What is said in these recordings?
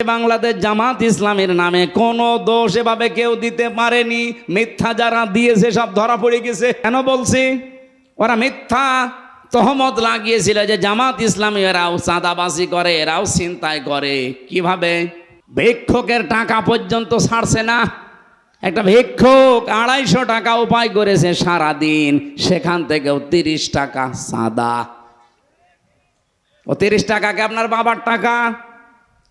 বাংলাদেশ জামাত ইসলামের নামে কোনো দোষ এভাবে কেউ দিতে পারেনি। মিথ্যা যারা দিয়েছে সব ধরা পড়ে গেছে। কেন বলছি? ওরা মিথ্যা তহমত লাগিয়েছিল যে জামাত ইসলামী এরাও চাঁদাবাজি করে, এরাও ছিনতাই করে। কিভাবে? ভিক্ষুকের টাকা পর্যন্ত ছাড়ছে না। একটা ভিক্ষুক 250 টাকা উপায় করেছে সারাদিন, সেখান থেকেও 30 টাকা চাঁদা। ও 30 টাকাকে আপনার বাবার টাকা,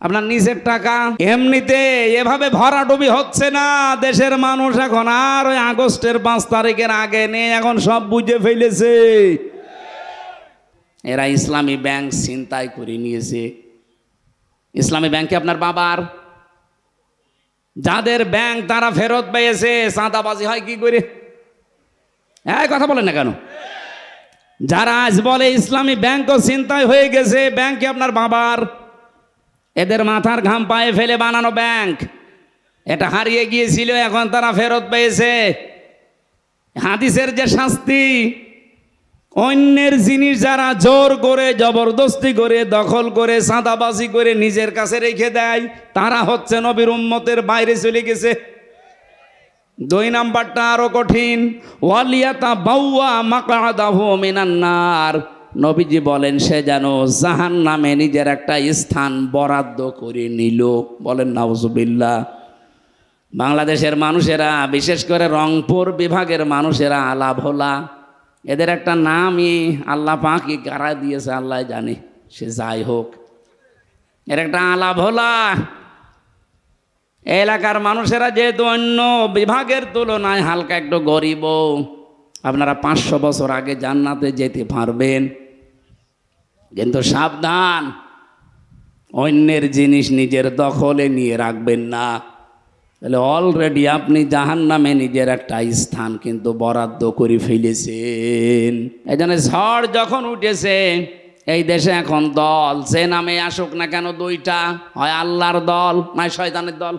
আপনার নিজের টাকা। এমনিতে এভাবে ভরাডুবি হচ্ছে না দেশের মানুষ এখন আর ওই আগস্টের 5 তারিখের আগে নেই, এখন সব বুঝে ফেলেছে। এরা ইসলামী ব্যাংক ছিনতাই করে নিয়েছে। ইসলামী ব্যাংকে আপনার বাবার, যাদের ব্যাংক তারা ফেরত পেয়েছে। চাঁদাবাজি হয় কি করে? এই কথা বলেন না কেন? যারা আজ বলে ইসলামী ব্যাংকও ছিনতাই হয়ে গেছে, ব্যাংকে আপনার বাবার, এদের মাথার ঘাম পায়ে ফেলে বানানো ব্যাংক। এটা হারিয়ে গিয়েছিল, এখন তারা ফেরত পেয়েছে। হাদিসের যে শাস্তি, অন্যের জিনিস যারা জোর করে, জবরদস্তি করে, দখল করে, চাঁদাবাজি করে নিজের কাছে রেখে দেয়, তারা হচ্ছে নবীর উম্মতের বাইরে চলে গেছে। 2 নাম্বারটা আরো কঠিন। ওয়ালিয়াতা বাউয়া মাকআদাহু মিনান নার। নবীজি বলেন সে যেন জাহান্নামে নিজের একটা স্থান বরাদ্দ করে নিল। বলেন নাউজুবিল্লাহ। বাংলাদেশের মানুষেরা, বিশেষ করে রংপুর বিভাগের মানুষেরা আলা ভোলা, এদের একটা নামই আল্লাহ পাকই কারা দিয়েছে আল্লাহ জানে। সে যাই হোক, এর একটা আলা ভোলা। এলাকার মানুষেরা যেহেতু অন্য বিভাগের তুলনায় হালকা একটু গরিব, আপনারা 500 বছর আগে জান্নাতে যেতে পারবেন, কিন্তু সাবধান, অন্যের জিনিস নিজের দখলে নিয়ে রাখবেন না। তাহলে অলরেডি আপনি জাহান্নামে নিজের একটা স্থান কিন্তু বরাদ্দ করে ফেলেছেন। এই জন্য ঝড় যখন উঠেছে এই দেশে এখন দল, যে নামে আসুক না কেন, 2টা, হয় আল্লাহর দল নয় শয়তানের দল।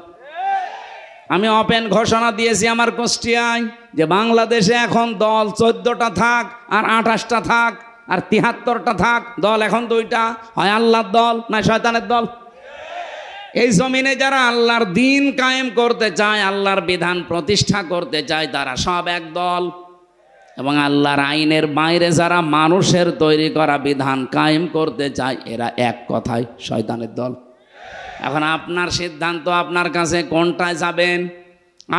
আমি ওপেন ঘোষণা দিয়েছি আমার কুষ্টিয়ায় যে বাংলাদেশে এখন দল 14টা থাক আর 28টা থাক আর 73টা থাক, দল এখন 2টা, হয় আল্লাহর দল নয় শয়তানের দল। এই জমিনে যারা আল্লাহর দিন কায়েম করতে চায়, আল্লাহর বিধান প্রতিষ্ঠা করতে চায়, তারা সব এক দল। এবং আল্লাহর আইনের বাইরে যারা মানুষের তৈরি করা বিধান কায়েম করতে চায়, এরা এক কথায় শয়তানের দল। এখন আপনার সিদ্ধান্ত, আপনার কাছে কোনটায় যাবেন।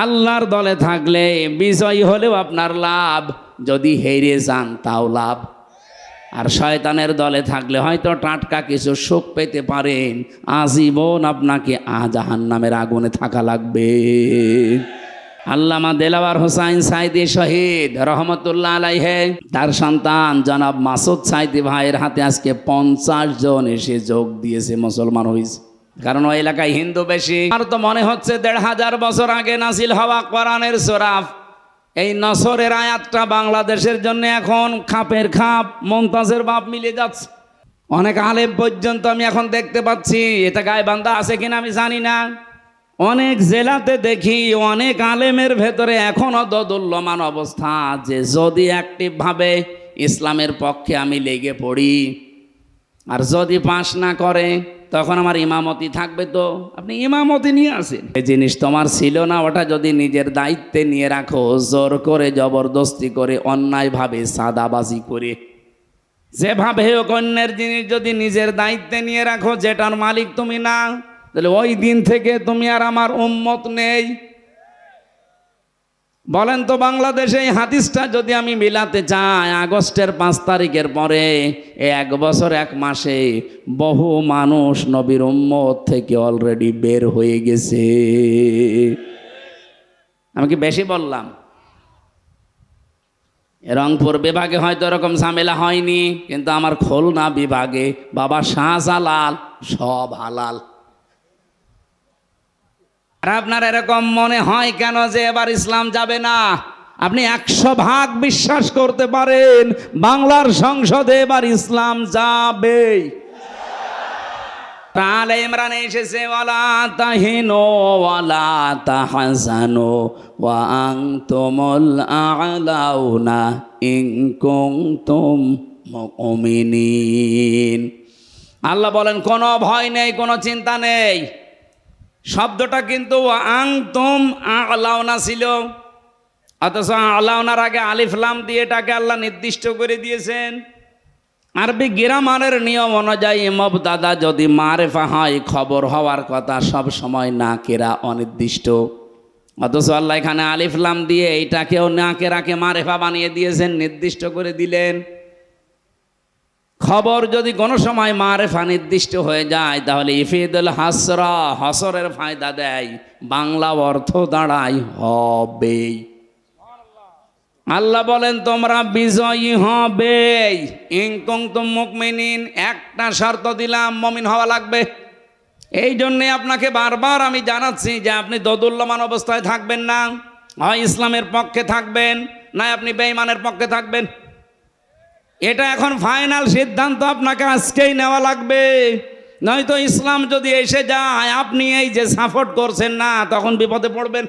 আল্লাহর দলে থাকলে বিজয়ী হলেও আপনার লাভ, যদি হেরে যান তাও লাভ। আর শয়তানের দলে থাকলে হয়তো টাটকা কিছু সুখ পেতে পারেন, আজীবন আপনাকে জাহান্নামের আগুনে থাকা লাগবে। আল্লামা দেলাওয়ার হোসাইন সাইদি শহীদ রহমতুল্লাহ আলাইহে, তার সন্তান জনাব মাসুদ সাইদি ভাইয়ের হাতে আজকে 50 জন এসে যোগ দিয়েছে, মুসলমান হয়েছে। কারণ ওই এলাকায় হিন্দু বেশি। আর তো মনে হচ্ছে 1500 বছর আগে নাজিল হওয়া কোরআনের সূরা এই নসরের আয়াতটা বাংলাদেশের জন্য এখন খাপের খাপ, মমতাজের বাপ মিলে যাচ্ছে। অনেক আলেম পর্যন্ত আমি এখন দেখতে পাচ্ছি, এটা গায়বান্ধা আছে কিনা আমি জানি না, অনেক জেলাতে দেখি অনেক আলেমের ভেতরে এখনো দোদুল্যমান অবস্থা, যে যদি অ্যাক্টিভভাবে ইসলামের পক্ষে আমি লেগে পড়ি আর যদি পাশ না করে তখন আমার ইমামতি থাকবে। তো আপনি ইমামতি নিয়ে আসেন, এই জিনিস তোমার ছিল না, ওটা যদি নিজের দায়িত্বে নিয়ে রাখো, জোর করে জবরদস্তি করে অন্যায়ভাবে সাদাবাজি করে যেভাবে হোক অন্যের জিনিস যদি নিজের দায়িত্বে নিয়ে রাখো, যেটার মালিক তুমি না, তাহলে ওই দিন থেকে তুমি আর আমার উম্মত নেই। বলেন তো বাংলাদেশে এই হাদিসটা যদি আমি মিলাতে চাই, আগস্টের 5 তারিখের পরে 1 বছর 1 মাসে বহু মানুষ নবীর উম্মত থেকে অলরেডি বের হয়ে গেছে। আমি কি বেশি বললাম? রংপুর বিভাগে হয়তো এরকম ঝামেলা হয়নি, কিন্তু আমার খুলনা বিভাগে বাবা শাহজালাল সব হালাল। আর আপনার এরকম মনে হয় কেন যে এবার ইসলাম যাবে না? আপনি 100% বিশ্বাস করতে পারেন বাংলার সংসদে এবার ইসলাম যাবে। আলে ইমরানে এসেছে, ওয়ালা তাহিনু ওয়ালা তাহজানু ওয়া আনতুমুল আ'লাউনা ইন কুনতুম মুমিনিন। আল্লাহ বলেন কোনো ভয় নেই, কোনো চিন্তা নেই, শব্দটা কিন্তু আনতুম আ'লাউনা ছিল, অথচ আ'লাউনার আগে আলিফ লাম দিয়ে এটাকে আল্লাহ নির্দিষ্ট করে দিয়েছেন। আরবি গ্রামারের নিয়ম অনুযায়ী মুবতাদা যদি মারেফা হয়, খবর হওয়ার কথা সব সময় নাকেরা অনির্দিষ্ট, অথচ আল্লাহ এখানে আলিফ লাম দিয়ে এইটাকেও নাকেরাকে মারেফা বানিয়ে দিয়েছেন, নির্দিষ্ট করে দিলেন। খবর যদি কোনো সময় মারেফা নির্দিষ্ট হয়ে যায় তাহলে ইফিদুল হাসরা, হসরের ফায়দা দেয়, বাংলা অর্থ দাঁড়ায় হবে। আল্লাহ বলেন তোমরা বিজয়ী হবে, ইন কুনতুম মুমিনিন, একটা শর্ত দিলাম, মুমিন হওয়া লাগবে। এই জন্যে আপনাকে বারবার আমি জানাচ্ছি যে আপনি দোদুল্যমান অবস্থায় থাকবেন না, হয় ইসলামের পক্ষে থাকবেন, না আপনি বেঈমানের পক্ষে থাকবেন। এটা এখন ফাইনাল সিদ্ধান্ত আপনাকে আজকেই নেওয়া লাগবে, নয়তো ইসলাম যদি এসে যায় আপনি এই যে সাপোর্ট করছেন না, তখন বিপদে পড়বেন।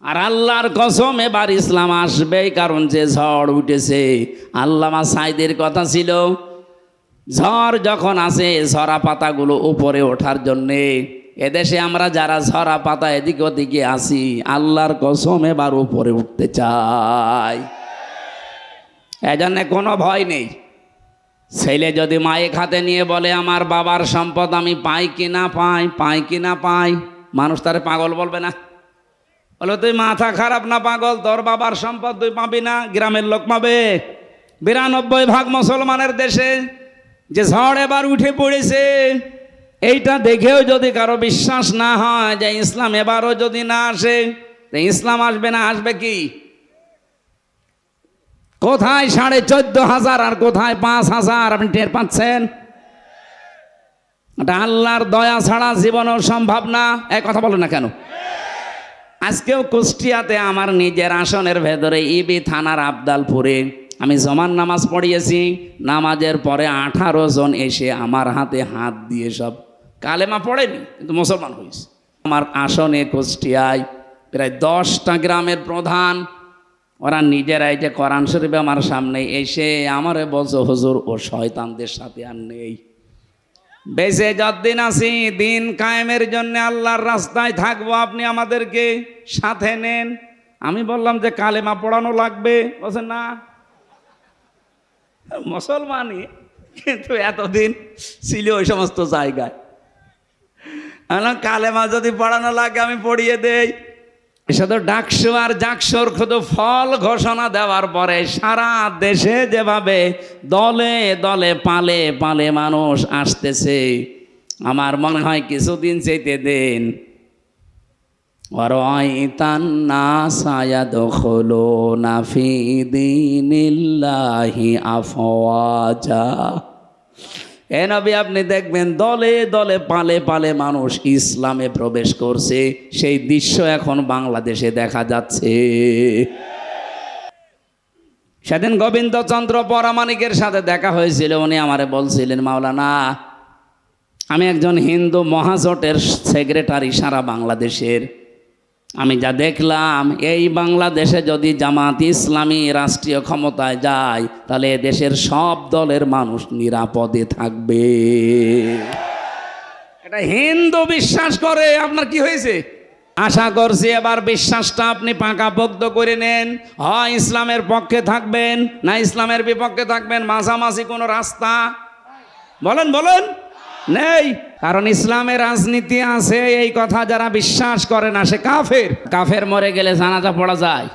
আর আল্লাহর কসম এবার ইসলাম আসবেই, কারণ যে ঝড় উঠেছে, আল্লামা সাইদের কথা ছিল, ঝড় যখন আসে ঝরা পাতাগুলো উপরে ওঠার জন্যে, এদেশে আমরা যারা ঝরা পাতা এদিক ওদিকে আসি, আল্লাহর কসম এবার উপরে উঠতে চাই। এজন্য কোনো ভয় নেই। ছেলে যদি মায়ের হাতে নিয়ে বলে আমার বাবার সম্পদ আমি পাই কি না পাই, পাই কি না পাই, মানুষ তারে পাগল বলবে না? বলো তুই মাথা খারাপ না পাগল, তোর বাবার সম্পদ তুই পাবি না, গ্রামের লোক পাবে। 92% মুসলমানের দেশে যে ঝড় এবার উঠে পড়েছে, এইটা দেখেও যদি কারো বিশ্বাস না হয় যে ইসলাম এবারও যদি না আসে, ইসলাম আসবে না, আসবে কি? কোথায় 14,500 আর কোথায় 5,000, আপনি টের পাচ্ছেন? এটা আল্লাহর দয়া ছাড়া জীবনও সম্ভব না। এক কথা বলো না কেন? আজকেও কুষ্টিয়াতে আমার নিজের আসনের ভেতরে ইবি থানার আবদালপুরে আমি জমান নামাজ পড়িয়েছি। নামাজের পরে 18 জন এসে আমার হাতে হাত দিয়ে সব কালেমা পড়েনি, কিন্তু মুসলমান হয়েছে। আমার আসনে কুষ্টিয়ায় প্রায় 10টা গ্রামের প্রধান, ওরা নিজেরাই যে কোরআন শরীফ আমার সামনে এসে আমারে বলছে হুজুর ও শয়তানদের সাথে আর নেই, বেঁচে যতদিন আছি দিন কায়েমের জন্য আল্লাহর রাস্তায় থাকবো, আপনি আমাদেরকে সাথে নেন। আমি বললাম যে কালেমা পড়ানো লাগবে, বলছে না, মুসলমানই কিন্তু এতদিন ছিল ওই সমস্ত জায়গায়। আমি কালেমা যদি পড়ানো লাগে আমি পড়িয়ে দেই। শুধু ডাকসু আর জাকসুর শুধু ফল ঘোষণা দেওয়ার পরে সারা দেশে যেভাবে দলে দলে পালে পালে মানুষ আসতেছে, আমার মনে হয় কিছুদিন চাইতে দেন এ নবী আপনি দেখবেন দলে দলে পালে পালে মানুষ ইসলামে প্রবেশ করছে। সেই দৃশ্য এখন বাংলাদেশে দেখা যাচ্ছে। সেদিন গোবিন্দচন্দ্র পরামানিকের সাথে দেখা হয়েছিল, উনি আমারে বলছিলেন মাওলানা আমি একজন হিন্দু মহাজোটের সেক্রেটারি সারা বাংলাদেশের, আমি যা দেখলাম এই বাংলাদেশে যদি জামাত ইসলামী রাষ্ট্রীয় ক্ষমতায় যায় তাহলে দেশের সব দলের মানুষ নিরাপদে থাকবে। এটা হিন্দু বিশ্বাস করে। আপনার কি হয়েছে? আশা করছি এবার বিশ্বাসটা আপনি পাকাপোক্ত করে নেন। হয় ইসলামের পক্ষে থাকবেন না ইসলামের বিপক্ষে থাকবেন, মাঝামাঝি কোনো রাস্তা বলেন বলেন নেই। কারণ ইসলামে রাজনীতি আছে এই কথা যারা বিশ্বাস করে না সে কাফের। কাফের মরে গেলে জানাজা পড়া যায়?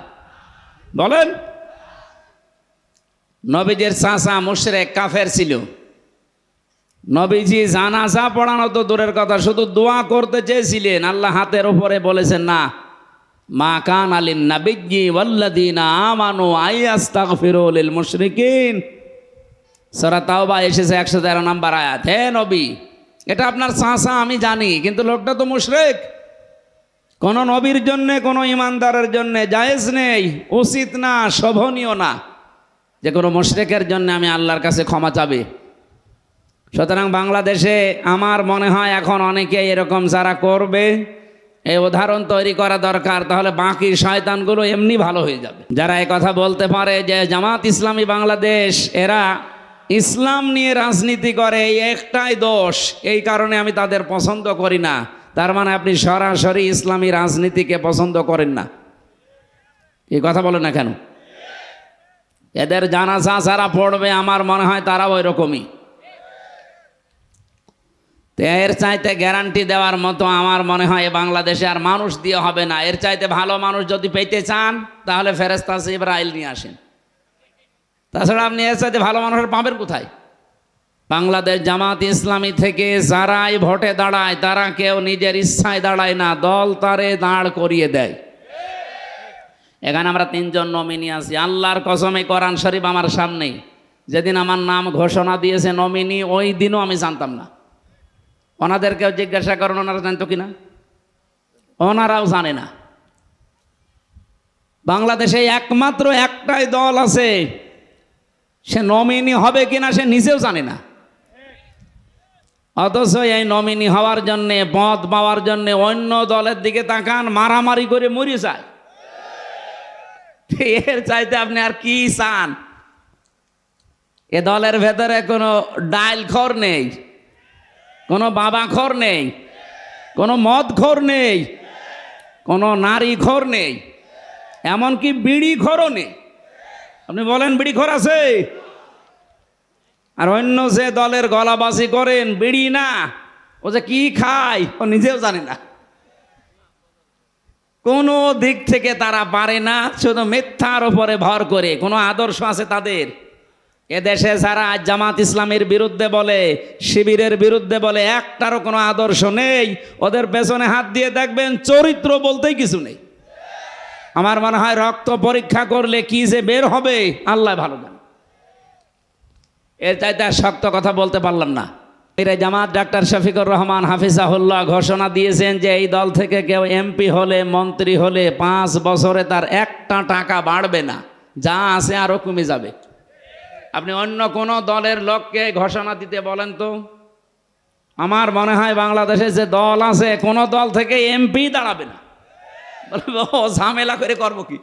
বলেন। নবীজির চাচা মুশরিক কাফের ছিল, নবীজি জানাজা পড়ানো তো দূরের কথা, শুধু দোয়া করতে চেয়েছিলেন, আল্লাহ হাতের উপরে বলেছেন না, মা কান আলিন নাবিয়্যি ওয়াল্লাযীনা আমানু আইয়াস্তাগফিরু লিল মুশরিকিন। সূরা তাওবা এসেছে 113 নম্বর আয়াত। হে নবী, এটা আপনার চাচা আমি জানি, কিন্তু লোকটা তো মুশরিক। কোন নবীর জন্য কোন ইমানদারের জন্য জায়েজ নেই, উচিত না, শোভনীয় না যে কোনো মুশরিকের জন্য আমি আল্লাহর কাছে ক্ষমা চাবে। সুতরাং বাংলাদেশে আমার মনে হয় এখন অনেকে এরকম যারা করবে এই উদাহরণ তৈরি করা দরকার, তাহলে বাকি শয়তানগুলো এমনি ভালো হয়ে যাবে। যারা এই কথা বলতে পারে যে জামাত ইসলামী বাংলাদেশ এরা ইসলাম নিয়ে রাজনীতি করে, এই একটাই দোষ। এই কারণে আমি তাদের পছন্দ করি না। তার মানে আপনি সরাসরি ইসলামী রাজনীতিকে পছন্দ করেন না। এই কথা বলে না কেন? এদের জানাজা যারা পড়বে আমার মনে হয় তারাও ওই রকমই। এর চাইতে গ্যারান্টি দেওয়ার মতো আমার মনে হয় বাংলাদেশে আর মানুষ দিয়ে হবে না। এর চাইতে ভালো মানুষ যদি পেতে চান তাহলে ফেরেশতা জিবরাইল নিয়ে আসেন। তাছাড়া আপনি এর চাইতে ভালো মানুষের পাবেন কোথায়? বাংলাদেশ জামাত ইসলামী থেকে যারাই ভোটে দাঁড়ায় তারা কেউ নিজের ইচ্ছায় দাঁড়ায় না, দল তারে দাঁড় করিয়ে দেয়। এখানে আমরা 3 জন নমিনি আছি। আল্লাহর কসমে কোরআন শরীফ আমার সামনেই, যেদিন আমার নাম ঘোষণা দিয়েছে নমিনি, ওই দিনও আমি জানতাম না। ওনাদেরকেও জিজ্ঞাসা করেন ওনারা জানতো কিনা, ওনারাও জানে না। বাংলাদেশে একমাত্র একটাই দল আছে, সে নমিনি হবে কিনা সে নিজেও জানে না। অথচ এই নমিনি হওয়ার জন্যে, পদ পাওয়ার জন্যে অন্য দলের দিকে তাকান, মারামারি করে মরে যায়। এর চাইতে আপনি আর কি চান? এ দলের ভেতরে কোনো ডাইল খোর নেই, কোনো বাবা খোর নেই, কোনো মদ খোর নেই, কোনো নারী খোর নেই, এমনকি বিড়ি খোরও নেই। আপনি বলেন বিড়ি খোর আছে? আর অন্য যে দলের গলাবাজি করেন, বিড়ি না, ও যে কি খায় ও নিজেও জানে না। কোনো দিক থেকে তারা পারে না, শুধু মিথ্যার উপরে ভর করে। কোনো আদর্শ আছে তাদের? এদেশে যারা জামাত ইসলামের বিরুদ্ধে বলে, শিবিরের বিরুদ্ধে বলে, একটারও কোনো আদর্শ নেই। ওদের পেছনে হাত দিয়ে দেখবেন চরিত্র বলতেই কিছু নেই। আমার মনে হয় রক্ত পরীক্ষা করলে কি যে বের হবে আল্লাহ ভালো জানে। এর চাইতে আর শক্ত কথা বলতে পারলাম না। এরা জামাত ডাক্তার শফিকুর রহমান হাফিজাহুল্লাহ ঘোষণা দিয়েছেন যে এই দল থেকে কেউ এমপি হলে, মন্ত্রী হলে 5 বছরে তার একটা টাকা বাড়বে না, যা আছে আরও কমে যাবে। আপনি অন্য কোনো দলের লোককে ঘোষণা দিতে বলেন তো। আমার মনে হয় বাংলাদেশে যে দল আছে কোনো দল থেকে এমপি দাঁড়াবে না। বলবো ঝামেলা করে করবো কি?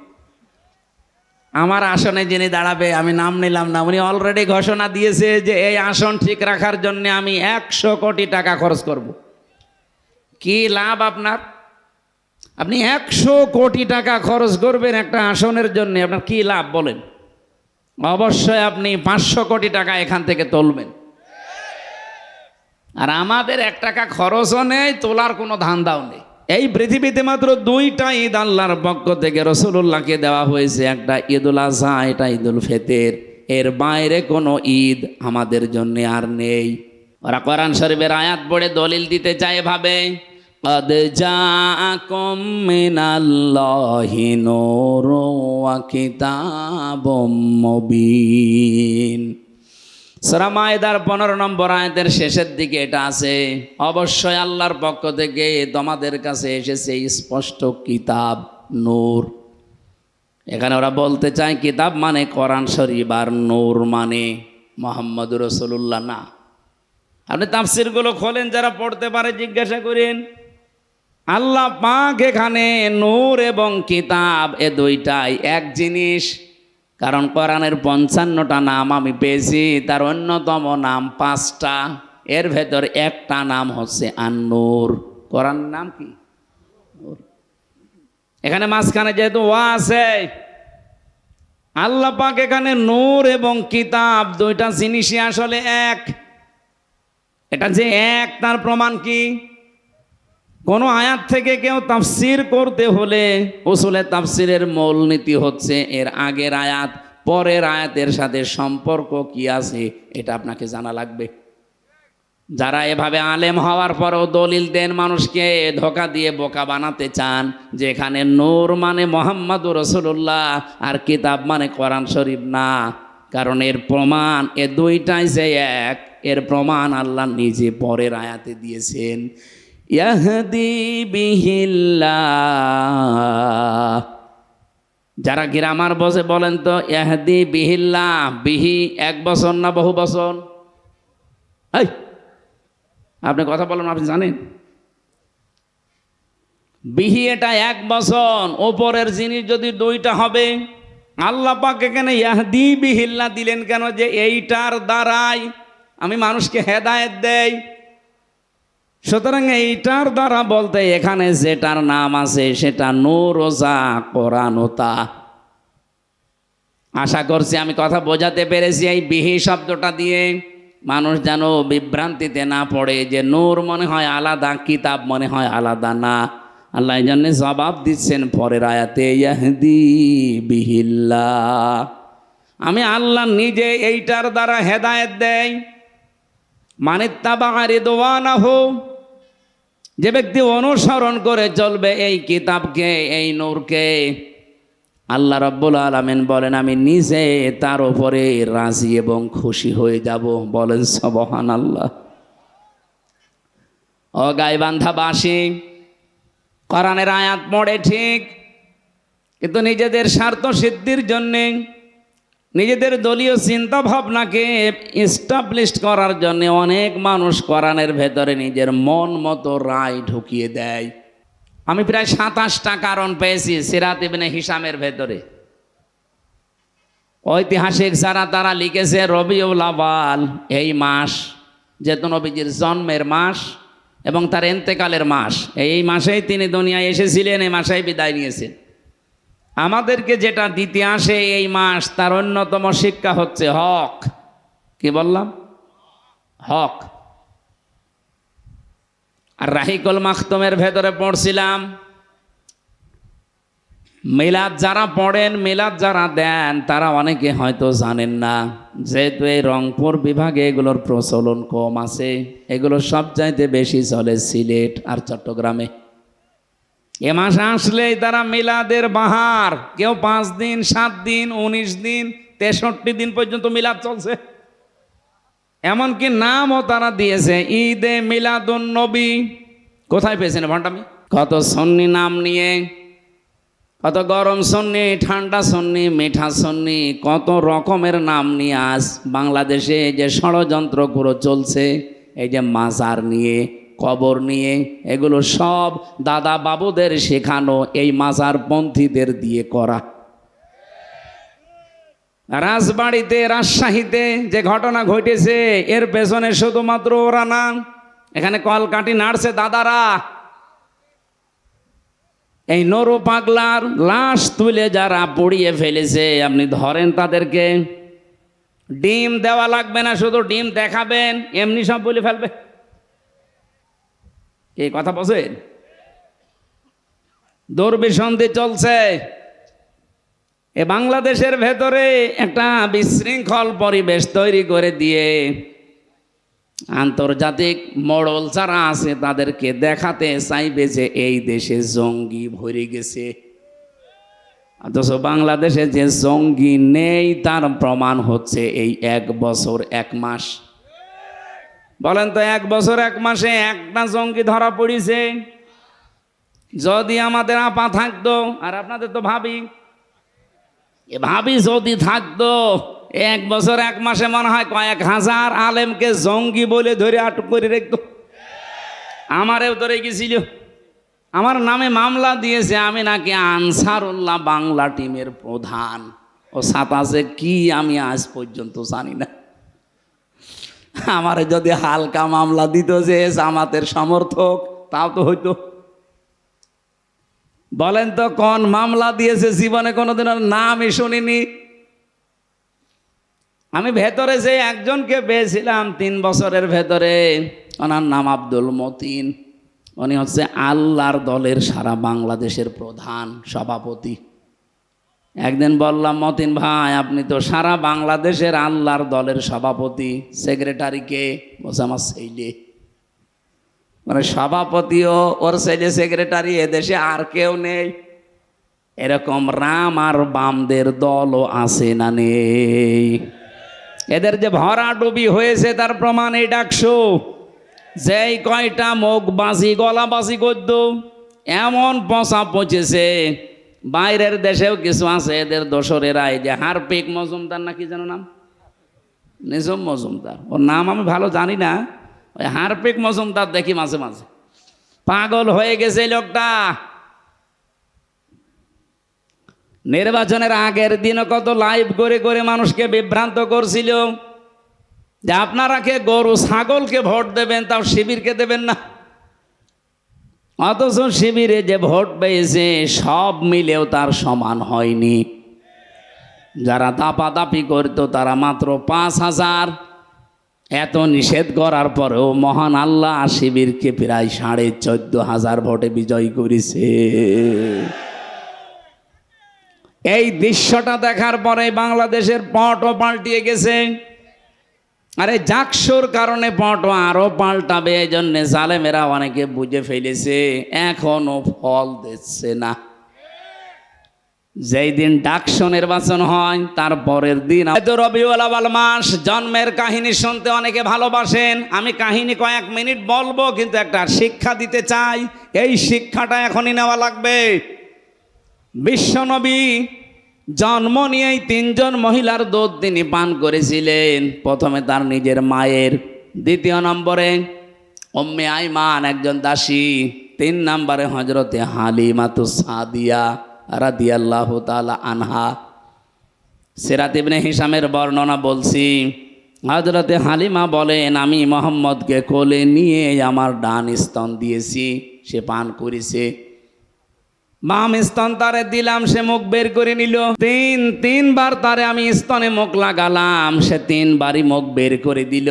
আমার আসনে যিনি দাঁড়াবে, আমি নাম নিলাম না, উনি অলরেডি ঘোষণা দিয়েছে যে এই আসন ঠিক রাখার জন্য আমি 100 কোটি টাকা খরচ করব। কি লাভ আপনার? আপনি 100 কোটি টাকা খরচ করবেন একটা আসনের জন্য, আপনার কি লাভ বলেন? অবশ্যই আপনি 500 কোটি টাকা এখান থেকে তুলবেন। আর আমাদের 1 টাকা খরচও নেই, তোলার কোনো ধান্দাও নেই। এই পৃথিবীতে মাত্র 2টা ঈদ আল্লাহর পক্ষ থেকে রাসূলুল্লাহকে দেওয়া হয়েছে। একটা ঈদুল আযহা, এটা ঈদুল ফিতর। এর বাইরে কোনো ঈদ আমাদের জন্য আর নেই। ওরা কোরআন শরীফের আয়াত পড়ে দলিল দিতে চায় এভাবে, قد جاءكم من الله نور وكتاب مبين। সূরা মায়েদার 15 নম্বর আয়াতের শেষের দিকে এটা আছে, অবশ্যই আল্লাহর পক্ষ থেকে তোমাদের কাছে এসেছে স্পষ্ট কিতাব, নূর। এখানে ওরা বলতে চায় কিতাব মানে কোরআন শরীফ, আর নূর মানে মুহাম্মদুর রাসূলুল্লাহ না। আপনি তাফসীরগুলো খোলেন, যারা পড়তে পারে জিজ্ঞাসা করেন। আল্লাহ পাক এখানে নূর এবং কিতাব এ দুইটাই এক জিনিস। কারণ কোরআনের 55টা নাম আমি পেয়েছি, তার অন্যতম নাম 5টা। এর ভেতর একটা নাম হচ্ছে আন-নূর। কোরআনের নাম কি? নূর। এখানে মাঝখানে যেহেতু ওয়া আছে, আল্লাহ পাক এখানে নূর এবং কিতাব দুইটা জিনিসই আসলে এক। এটা যে এক তার প্রমাণ কি? কোনো আয়াত থেকে কেউ তাফসির করতে হলে উসুলে তাফসিরের মূলনীতি হচ্ছে এর আগের আয়াত পরের আয়াতের সাথে সম্পর্ক কি আছে, এটা আপনাকে জানা লাগবে। যারা এভাবে আলেম হওয়ার পরেও দলিল দেন, মানুষকে ধোঁকা দিয়ে বোকা বানাতে চান, যেখানে নূর মানে মুহাম্মদুর রাসূলুল্লাহ আর কিতাব মানে কোরআন শরীফ না। কারণ এর প্রমাণ এ দুইটাই যে এক, এর প্রমাণ আল্লাহ নিজে পরের আয়াতে দিয়েছেন। ইয়াহদি বিহিল্লাহ। যারা গ্রামার বসে বলেন তো ইয়াহদি বিহিল্লাহ, বিহি 1 বছর না বহু বছর? এই আপনি কথা বলেন, আপনি জানেন বিহি এটা 1 বছর। ওপরের জিনিস যদি 2টা হবে, আল্লাহ পাক এখানে ইয়াহদি বিহিল্লাহ দিলেন কেন? যে এইটার দ্বারাই আমি মানুষকে হেদায়েত দেই। সুতরাং এইটার দ্বারা বলতে এখানে যেটার নাম আছে সেটা নূর ওজা কোরআন ওতা। আশা করছি আমি কথা বোঝাতে পেরেছি এই বিহি শব্দটা দিয়ে, মানুষ যেন বিভ্রান্তিতে না পড়ে যে নূর মনে হয় আলাদা, কিতাব মনে হয় আলাদা। না, আল্লাহ এই জন্য জবাব দিচ্ছেন পরের আয়াতে, ইয়াহদি বিহিল্লাহ, আমি আল্লাহ নিজে এইটার দ্বারা হেদায়েত দেই। মানিত্তাবা রিদওয়ানাহু, যে ব্যক্তি অনুসরণ করে চলবে এই কিতাবকে, এই নূরকে, আল্লাহ রাব্বুল আলামিন বলেন আমি নিজে তার উপরে রাজি এবং খুশি হয়ে যাব। বলেন সুবহানাল্লাহ। ও গাইবান্ধাবাসী, কোরআনের আয়াত পড়ে ঠিক, কিন্তু নিজেদের স্বার্থ সিদ্ধির জন্যে, নিজেদের দলীয় চিন্তা ভাবনাকে এস্টাবলিশ করার জন্য অনেক মানুষ কোরআনের ভেতরে নিজের মন মতো রায় ঢুকিয়ে দেয়। আমি প্রায় 27টা কারণ পেয়েছি সিরাত ইবনে হিশামের ভেতরে। ঐতিহাসিক যারা তারা লিখেছে রবিউল আউয়াল এই মাস যেহেতু নবীজির জন্মের মাস এবং তার ইন্তেকালের মাস, এই মাসেই তিনি দুনিয়ায় এসেছিলেন, এই মাসেই বিদায় নিয়েছেন। আমাদেরকে যেটা দিতে আসে এই মাস, তার অন্যতম শিক্ষা হচ্ছে হক। কি বললাম? হক। আর রাহিকুল মাখতুমের ভেতরে পড়ছিলাম, মিলাদ যারা পড়েন, মিলাদ যারা দেন, তারা অনেকে হয়তো জানেন না, যেহেতু এই রংপুর বিভাগে এগুলোর প্রচলন কম আছে, এগুলো সবচাইতে বেশি চলে সিলেট আর চট্টগ্রামে। এ মাস আসলেই তারা মিলাদের বাহার, কেউ 5 দিন, 7 দিন, 19 দিন, 63 দিন পর্যন্ত মিলাদ চলছে। এমনকি নামও তারা দিয়েছে ঈদে মিলাদুন নবী। কোথায় পেয়েছেন ভণ্ডামি? কত সন্নি নাম নিয়ে, কত গরম সন্নি, ঠান্ডা সন্নি, মিঠা সন্নি, কত রকমের নাম নিয়ে আজ বাংলাদেশে যে ষড়যন্ত্রগুলো চলছে, এই যে মাজার নিয়ে, কবর নিয়ে, এগুলো সব দাদা বাবুদের শেখানো এই মাজার পন্থীদের দিয়ে করা। রাজবাড়িতে, রাজশাহীতে যে ঘটনা ঘটেছে, এর পেছনে শুধুমাত্র ওরা না, এখানে কলকাঠি নাড়ছে দাদারা। এই নরু পাগলার লাশ তুলে যারা পুড়িয়ে ফেলেছে, আপনি ধরেন তাদেরকে, ডিম দেওয়া লাগবে না, শুধু ডিম দেখাবেন, এমনি সব বলে ফেলবে। এই কথা বলছেন? দুর্বিসন্ধি চলছে। এ বাংলাদেশের ভেতরে একটা বিশৃঙ্খল পরিবেশ তৈরি করে দিয়ে আন্তর্জাতিক মডেল যারা আছে তাদেরকে দেখাতে চাইবে যে এই দেশে জঙ্গি ভরে গেছে। অথচ বাংলাদেশে যে জঙ্গি নেই তার প্রমাণ হচ্ছে এই 1 বছর 1 মাস। বলেন তো, 1 বছর 1 মাসে একটা জঙ্গি ধরা পড়েছে? যদি আমাদের আপা থাকতো, আর আপনাদের তো ভাবি, এ ভাবি যদি থাকতো, 1 বছর 1 মাসে মনে হয় কয়েক হাজার আলেমকে জঙ্গি বলে ধরে আটক করে রাখতো। আমারেও ধরে গেছিল, আমার নামে মামলা দিয়েছে, আমি নাকি আনসারুল্লাহ বাংলা টিমের প্রধান। ও সাতাশে কি আমি আজ পর্যন্ত জানি না। আমারে যদি হালকা মামলা দিত যে জামাতের সমর্থক, তাও তো হইতো। বলেন তো কোন মামলা দিয়েছে? জীবনে কোনোদিন নামই শুনিনি। আমি ভেতরে যে একজনকে পেয়েছিলাম 3 বছরের ভেতরে, ওনার নাম আব্দুল মতিন। উনি হচ্ছে আল্লাহর দলের সারা বাংলাদেশের প্রধান সভাপতি। একদিন বললাম, মতিন ভাই আপনি তো সারা বাংলাদেশের আল্লাহর দলের সভাপতি, সেক্রেটারি কে? বলছে আমার ছেলে। মানে সভাপতিও ওর ছেলে সেক্রেটারি, এদেশে আর কেউ নেই। এরকম রাম আর বামদের দলও আছে না নেই? এদের যে ভরাডুবি হয়েছে তার প্রমাণ এই ডাকশো। যেই কয়টা মুখ বাজি গলা বাজি করত, এমন পচা পচেছে। বাইরের দেশেও কিছু আছে এদের দোসরেরা, এই যে হারপিক মজুমদার নাকি যেন নাম, নিজম মজুমদার, ওর নাম আমি ভালো জানি না, ওই হারপিক মজুমদার দেখি মাঝে মাঝে। পাগল হয়ে গেছে লোকটা। নির্বাচনের আগের দিনও কত লাইভ করে করে মানুষকে বিভ্রান্ত করছিল যে আপনারা কে গরু ছাগলকে ভোট দেবেন, তাও শিবিরকে দেবেন না। অথচ শিবিরে যে ভোট পেয়েছে সব মিলেও তার সমান হয়নি। যারা দাপাদাপি করতো তারা মাত্র 5,000। এত নিষেধ করার পরেও মহান আল্লাহ শিবিরকে প্রায় 14,500 ভোটে বিজয় করেছে। এই দৃশ্যটা দেখার পরে বাংলাদেশের পটও পাল্টিয়ে গেছে। আরে জাকসুর কারণে পটও আরো পাল্টাবে, এই জন্য জালেমেরা অনেকে বুঝে ফেলেছে, এখনো ফল দিচ্ছে না। যেই দিন ডাকসু নির্বাচন হয় তার পরের দিন হয়তো রবিউল আউয়াল মাস, জন্মের কাহিনী শুনতে অনেকে ভালোবাসেন। আমি কাহিনী কয়েক মিনিট বলবো, কিন্তু একটা শিক্ষা দিতে চাই। এই শিক্ষাটা এখনই নেওয়া লাগবে। বিশ্বনবী জন্ম নিয়েই 3জন মহিলার দুধ তিনি পান করেছিলেন। প্রথমে তার নিজের মায়ের, দ্বিতীয় নম্বরে উম্মে আইমান একজন দাসী, 3 নম্বরে হযরতে হালিমাতুস সাদিয়া রাদিয়াল্লাহু তাআলা আনহা। সিরাত ইবনে হিশামের বর্ণনা বলছি। হযরতে হালিমা বলেন, আমি মুহাম্মদকে কোলে নিয়ে আমার ডান স্তন দিয়েছি, সে পান করেছে। বাম স্তন তারে দিলাম, সে মুখ বের করে নিল। তিনবার তারে আমি স্তনে মুখ লাগালাম, সে 3 বারই মুখ বের করে দিল।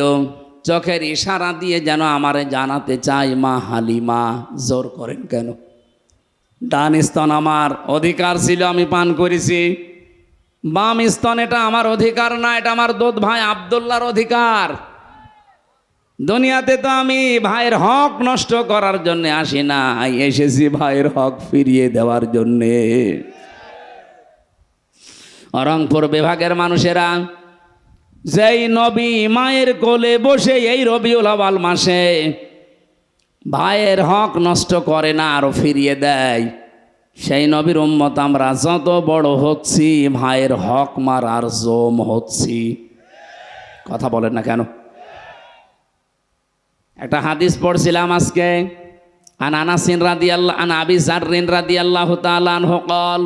চোখের ইশারা দিয়ে যেন আমারে জানাতে চাই, মা হালিমা জোর করেন কেন? ডান স্তন আমার অধিকার ছিল, আমি পান করেছি। বাম স্তন এটা আমার অধিকার না, এটা আমার দুধ ভাই আব্দুল্লাহর অধিকার। দুনিয়াতে তো আমি ভাইয়ের হক নষ্ট করার জন্য আসি না, এসেছি ভাইয়ের হক ফিরিয়ে দেওয়ার জন্যে। রংপুর বিভাগের মানুষেরা, যেই নবী মায়ের কোলে বসে এই রবিউল আউয়াল মাসে ভাইয়ের হক নষ্ট করে না, আরো ফিরিয়ে দেয়, সেই নবীর উম্মত আমরা যত বড় হচ্ছি ভাইয়ের হক মারার জম হচ্ছি। কথা বলেন না কেন? একটা হাদিস পড়ছিলাম আজকে, আন আনাসিন রাদিয়াল্লাহু আন আবি যাররিন রাদিয়াল্লাহু তাআলা আনহু قال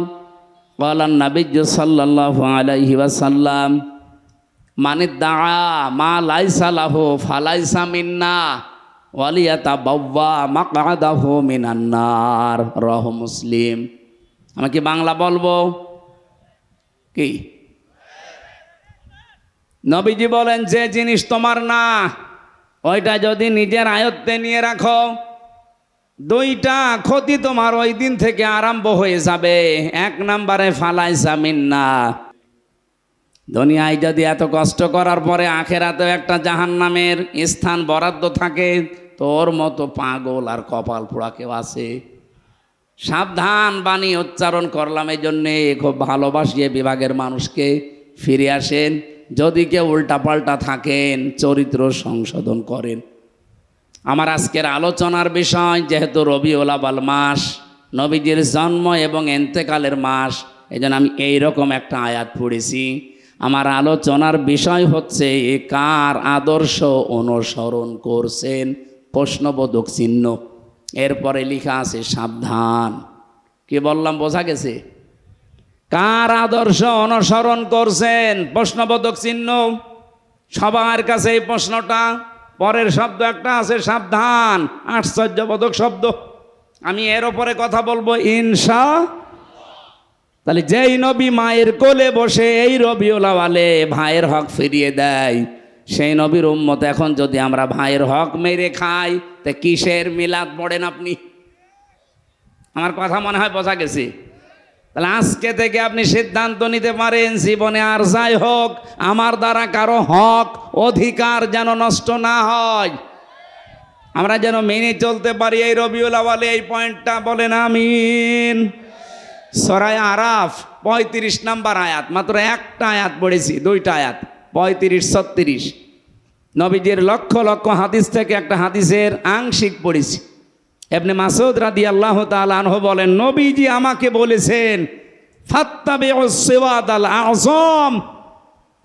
قال النبي صلى الله عليه وسلم من ادعى ما ليس له فليس منا ওয়ালিয়াতাবাওয়া মাকআদাহু মিনান নার, রাহু মুসলিম। আমি কি বাংলা বলবো? কি নবীজি বলেন, যে জিনিস তোমার না ওইটা যদি নিজের আয়ত্তে নিয়ে রাখো, 2টা ক্ষতি তোমার ওই দিন থেকে আরম্ভ হয়ে যাবে। 1 নম্বরে ফালাইসা মিন্না, দুনিয়ায় যদি এত কষ্ট করার পরে আখেরাতেও একটা জাহান্নামের স্থান বরাদ্দ থাকে, তোর মতো পাগল আর কপাল পোড়া কেউ আছে? সাবধান বাণী উচ্চারণ করলাম এই জন্যে। খুব ভালোবাসিয়ে বিভাগের মানুষকে ফিরে আসেন। যদি কেউ উল্টাপাল্টা থাকেন চরিত্র সংশোধন করেন। আমার আজকের আলোচনার বিষয়, যেহেতু রবিউল আউয়াল মাস নবীজির জন্ম এবং এন্তেকালের মাস, এই জন্য আমি এইরকম একটা আয়াত পড়েছি। আমার আলোচনার বিষয় হচ্ছে, কার আদর্শ অনুসরণ করছেন? প্রশ্নবোধক চিহ্ন। এরপরে লেখা আছে সাবধান। কি বললাম বোঝা গেছে? কার আদর্শ অনুসরণ করছেন? প্রশ্নবোধক চিহ্ন। সবার কাছে এই প্রশ্নটা। পরের শব্দ একটা আছে সাবধান, আশ্চর্যবোধক শব্দ। আমি এর ওপরে কথা বলবো ইনশাআল্লাহ। তাহলে যেই নবী মায়ের কোলে বসে এই রবিউল আউয়ালে ভাইয়ের হক ফিরিয়ে দেয়, সেই নবীর উম্মত এখন যদি আমরা ভাইয়ের হক মেরে খাই, তা কিসের মিলাদ পড়েন আপনি? আমার কথা মনে হয় বোঝা গেছে। তাহলে আজকে থেকে আপনি সিদ্ধান্ত নিতে পারেন, জীবনে আর যাই হোক আমার দ্বারা কারো হক অধিকার যেন নষ্ট না হয়, আমরা যেন মেনে চলতে পারি এই রবিউল আউয়ালে। এই পয়েন্টটা বলেন আমিন। সূরা আরাফ 35 নম্বর আয়াত, মাত্র একটা আয়াত পড়েছি, 2টা আয়াত 35-36। নবীজির লক্ষ লক্ষ হাদিস থেকে একটা হাদিসের আংশিক পড়েছি। ইবনে মাসউদ রাদিয়াল্লাহু তাআলা আনহু বলেন, নবীজি আমাকে বলেছেন, ফাত্তাবিউস সিরাতাল আযম,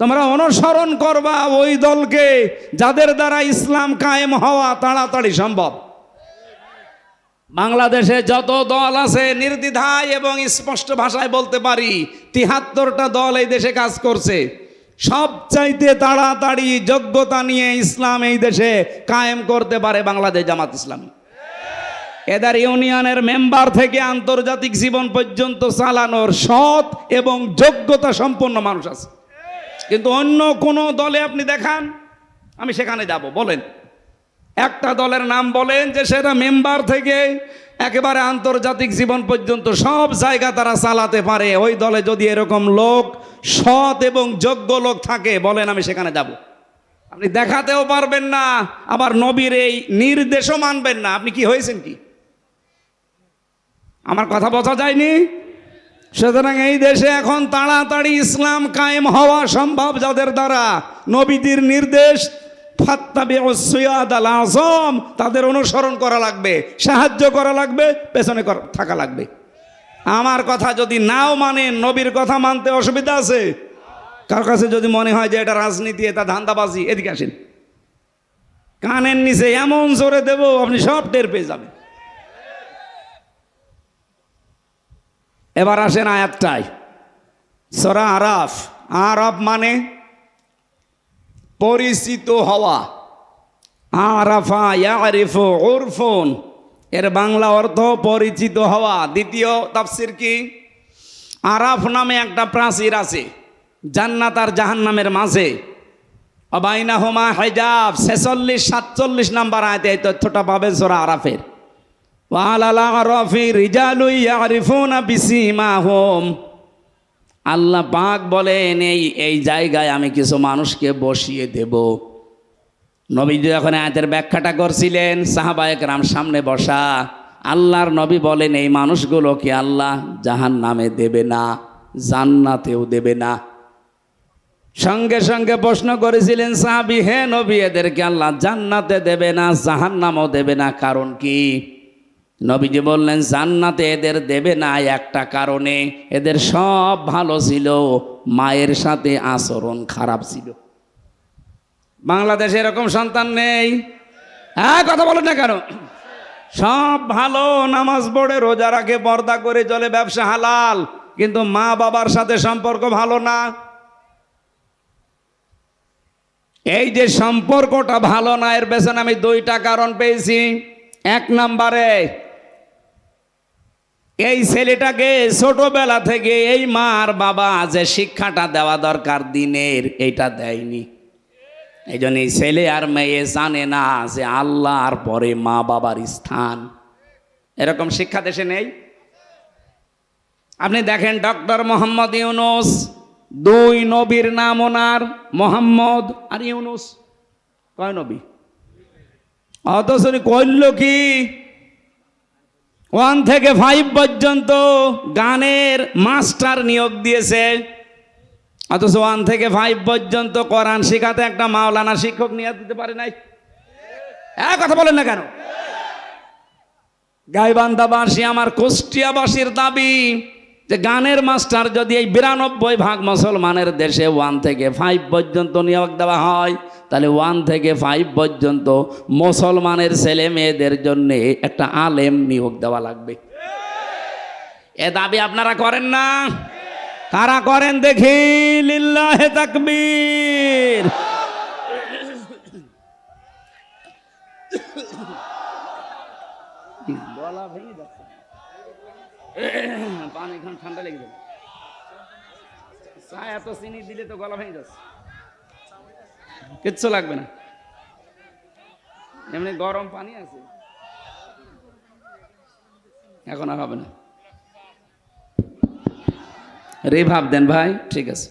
তোমরা অনুসরণ করবা ওই দলকে যাদের দ্বারা ইসলাম কায়েম হওয়া তাড়াতাড়ি সম্ভব। বাংলাদেশে যত দল আছে নির্দ্বিধায় এবং স্পষ্ট ভাষায় বলতে পারি ৭৩টা দল এই দেশে কাজ করছে। সবচাইতে তাড়াতাড়ি যোগ্যতা নিয়ে ইসলাম এই দেশে কায়েম করতে পারে বাংলাদেশ জামাত ইসলামী। এদের ইউনিয়নের মেম্বার থেকে আন্তর্জাতিক জীবন পর্যন্ত চালানোর সৎ এবং যোগ্যতা সম্পন্ন মানুষ আছে। কিন্তু অন্য কোনো দলে আপনি দেখান, আমি সেখানে যাব, বলেন একটা দলের নাম বলেন যে সেটা মেম্বার থেকে একেবারে আন্তর্জাতিক জীবন পর্যন্ত সব জায়গা তারা চালাতে পারে। ওই দলে যদি এরকম লোক, সৎ এবং যোগ্য লোক থাকে, বলেন আমি সেখানে যাব। আপনি দেখাতেও পারবেন না, আবার নবীর এই নির্দেশও মানবেন না। আপনি কি হয়েছেন কি? আমার কথা বোঝা যায়নি? সুতরাং এই দেশে এখন তাড়াতাড়ি ইসলাম কায়েম হওয়া সম্ভব যাদের দ্বারা নবীজির নির্দেশ আজম, তাদের অনুসরণ করা লাগবে, সাহায্য করা লাগবে, পেছনে থাকা লাগবে। আমার কথা যদি নাও মানেন, নবীর কথা মানতে অসুবিধা আছে? কার কাছে যদি মনে হয় যে এটা রাজনীতি, এটা ধান্দাবাজি, এদিকে আসেন, কানের নিচে এমন জোরে দেব আপনি সব টের পেয়ে যাবেন। এবার আসেন আয়াতটায়, সূরা আরাফ। আরাফ মানে পরিচিত হওয়া। আরাফা ইয়ারিফু উরফুন, এর বাংলা অর্থ পরিচিত হওয়া। দ্বিতীয় তাফসীর কি? আরাফ নামে একটা প্রাচীর আছে জান্নাত আর জাহান্নামের মাঝে। অবাইনাহুমা হিজাব, 46-47 নাম্বার আয়াতে এই তথ্যটা পাবেন সূরা আরাফের। ওয়ালাল আরাফি রিজালু ইয়ারিফুনা বিসিমাহুম, আল্লাহ পাক বলেন এই জায়গায় আমি কিছু মানুষকে বসিয়ে দেব। নবীজি যখন আয়াতের ব্যাখ্যাটা করছিলেন, সাহাবায়ে কেরাম সামনে বসা, আল্লাহর নবী বলেন এই মানুষগুলোকে আল্লাহ জাহান্নামে দেবে না, জান্নাতেও দেবে না। সঙ্গে সঙ্গে প্রশ্ন করেছিলেন সাহাবী, হে নবী, এদেরকে আল্লাহ জান্নাতে দেবে না, জাহান্নামও দেবে না, কারণ কি? নবীজি বললেন জান্নাতে এদের দেবে না একটা কারণে, এদের সব ভালো ছিল, মায়ের সাথে আচরণ খারাপ ছিল। বাংলাদেশে এরকম সন্তান নেই? হ্যাঁ, কথা বলেন না কেন? সব ভালো, নামাজ পড়ে, রোজা রাখে, পর্দা করে চলে, ব্যবসা হালাল, কিন্তু মা বাবার সাথে সম্পর্ক ভালো না। এই যে সম্পর্কটা ভালো না, এর পেছনে আমি 2টা কারণ পেয়েছি। 1 নম্বরে, এই ছেলেটাকে ছোটবেলা থেকে এই মা আর বাবা যে শিক্ষাটা দেওয়া দরকার দিনের, এইটা দেয়নি। এই জন্য এই ছেলে আর মেয়ে জানে না যে আল্লাহর পরে মা বাবার স্থান। এরকম শিক্ষা দেশে নেই। আপনি দেখেন ডক্টর মোহাম্মদ ইউনুস, 2 নবীর নাম ওনার, মোহাম্মদ আর ইউনুস, কয় নবী? অথচ কইল কি 1 থেকে 5 পর্যন্ত গানের মাস্টার নিয়োগ দিয়েছে, অথচ 1 থেকে 5 পর্যন্ত কোরআন শিখাতে একটা মাওলানা শিক্ষক নিয়োগ দিতে পারে নাই। কথা বলেন না কেন? গাইবান্ধাবাসী, আমার কুষ্টিয়াবাসীর দাবি যে গানের মাস্টার যদি এই 92% মুসলমানের দেশে 1 থেকে 5 পর্যন্ত নিয়োগ দেওয়া হয়, তাহলে 1 থেকে 5 পর্যন্ত মুসলমানের ছেলে মেয়েদের জন্য একটা আলেম নিয়োগ দেওয়া লাগবে। এ দাবি আপনারা করেন না? কারা করেন দেখি? লিল্লাহে তাকবীর। গলা ভেঙে যাচ্ছে, পানি খান, ঠান্ডা লেগে যাবে। চা এত চিনি দিলে তো গলা ভেঙে যাচ্ছে। কিচ্ছু লাগবে না, এমনি গরম পানি আছে, এখন আর হবে না। রিভাব দেন ভাই, ঠিক আছে।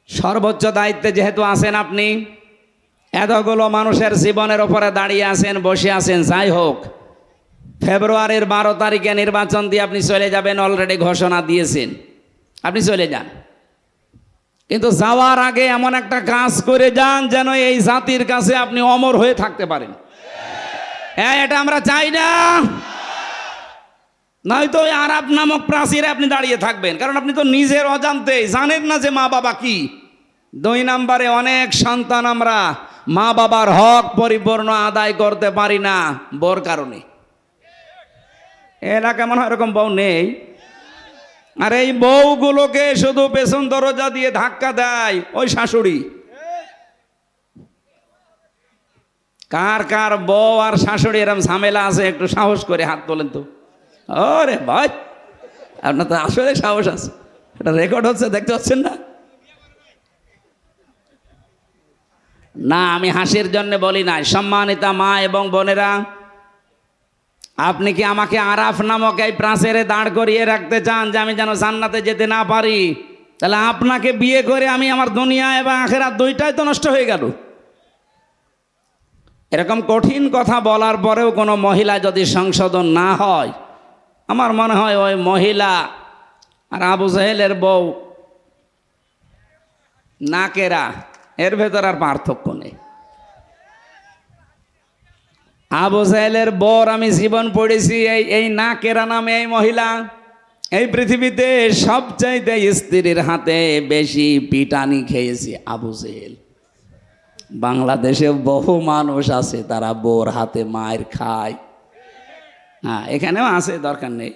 সর্বোচ্চ দায়িত্বে যেহেতু আছেন আপনি, এতগুলো মানুষের জীবনের উপরে দাঁড়িয়ে আছেন, বসে আছেন, যাই হোক, ফেব্রুয়ারির 12 তারিখে নির্বাচন দিয়ে আপনি চলে যাবেন, অলরেডি ঘোষণা দিয়েছেন, আপনি চলে যান। কিন্তু যাওয়ার আগে এমন একটা কাজ করে যান যেন এই জাতির কাছে আপনি অমর হয়ে থাকতে পারেন। হ্যাঁ, এটা আমরা চাই না। নয়তো ওই আরাফ নামক প্রাচীরে আপনি দাঁড়িয়ে থাকবেন, কারণ আপনি তো নিজের অজান্তেই জানেন না যে মা বাবা কি। 2 নম্বরে, অনেক সন্তান আমরা মা বাবার হক পরিপূর্ণ আদায় করতে পারি না বোর কারণে। এলাকা মনে হয় এরকম বউ নেই। আর এই বউগুলোকে শুধু পেছন দরজা দিয়ে ধাক্কা দেয় ওই শাশুড়ি। কার কার বউ আর শাশুড়ি এরকম ঝামেলা আছে একটু সাহস করে হাত তোলেন তো। ওরে ভাই, আপনার তো আসলে সাহস আছে, এটা রেকর্ড হচ্ছে, দেখতে পাচ্ছেন না? না, আমি হাসির জন্য বলি নাই। সম্মানিতা মা এবং বোনেরা, আপনি কি আমাকে আরাফ নামক এই প্রাচীরে দাঁড় করিয়ে রাখতে চান যে আমি যেন জান্নাতে যেতে না পারি? তাহলে আপনাকে বিয়ে করে আমি আমার দুনিয়া এবং আখিরাত দুইটাই তো নষ্ট হয়ে গেল। এরকম কঠিন কথা বলার পরেও কোনো মহিলা যদি সংশোধন না হয়, আমার মনে হয় ওই মহিলা আর আবু জাহেলের বউ নাকেরা, এর ভেতর আর পার্থক্য নেই। আবু জাহেলের বর আমি জীবন পড়েছি এই নাকেরা নামে এই মহিলা। এই পৃথিবীতে সবচাইতে স্ত্রীর হাতে বেশি পিটানি খেয়েছি আবু জাহেল। বাংলাদেশে বহু মানুষ আছে তারা বোর হাতে মায়ের খায়। হ্যাঁ, এখানেও আছে, দরকার নেই।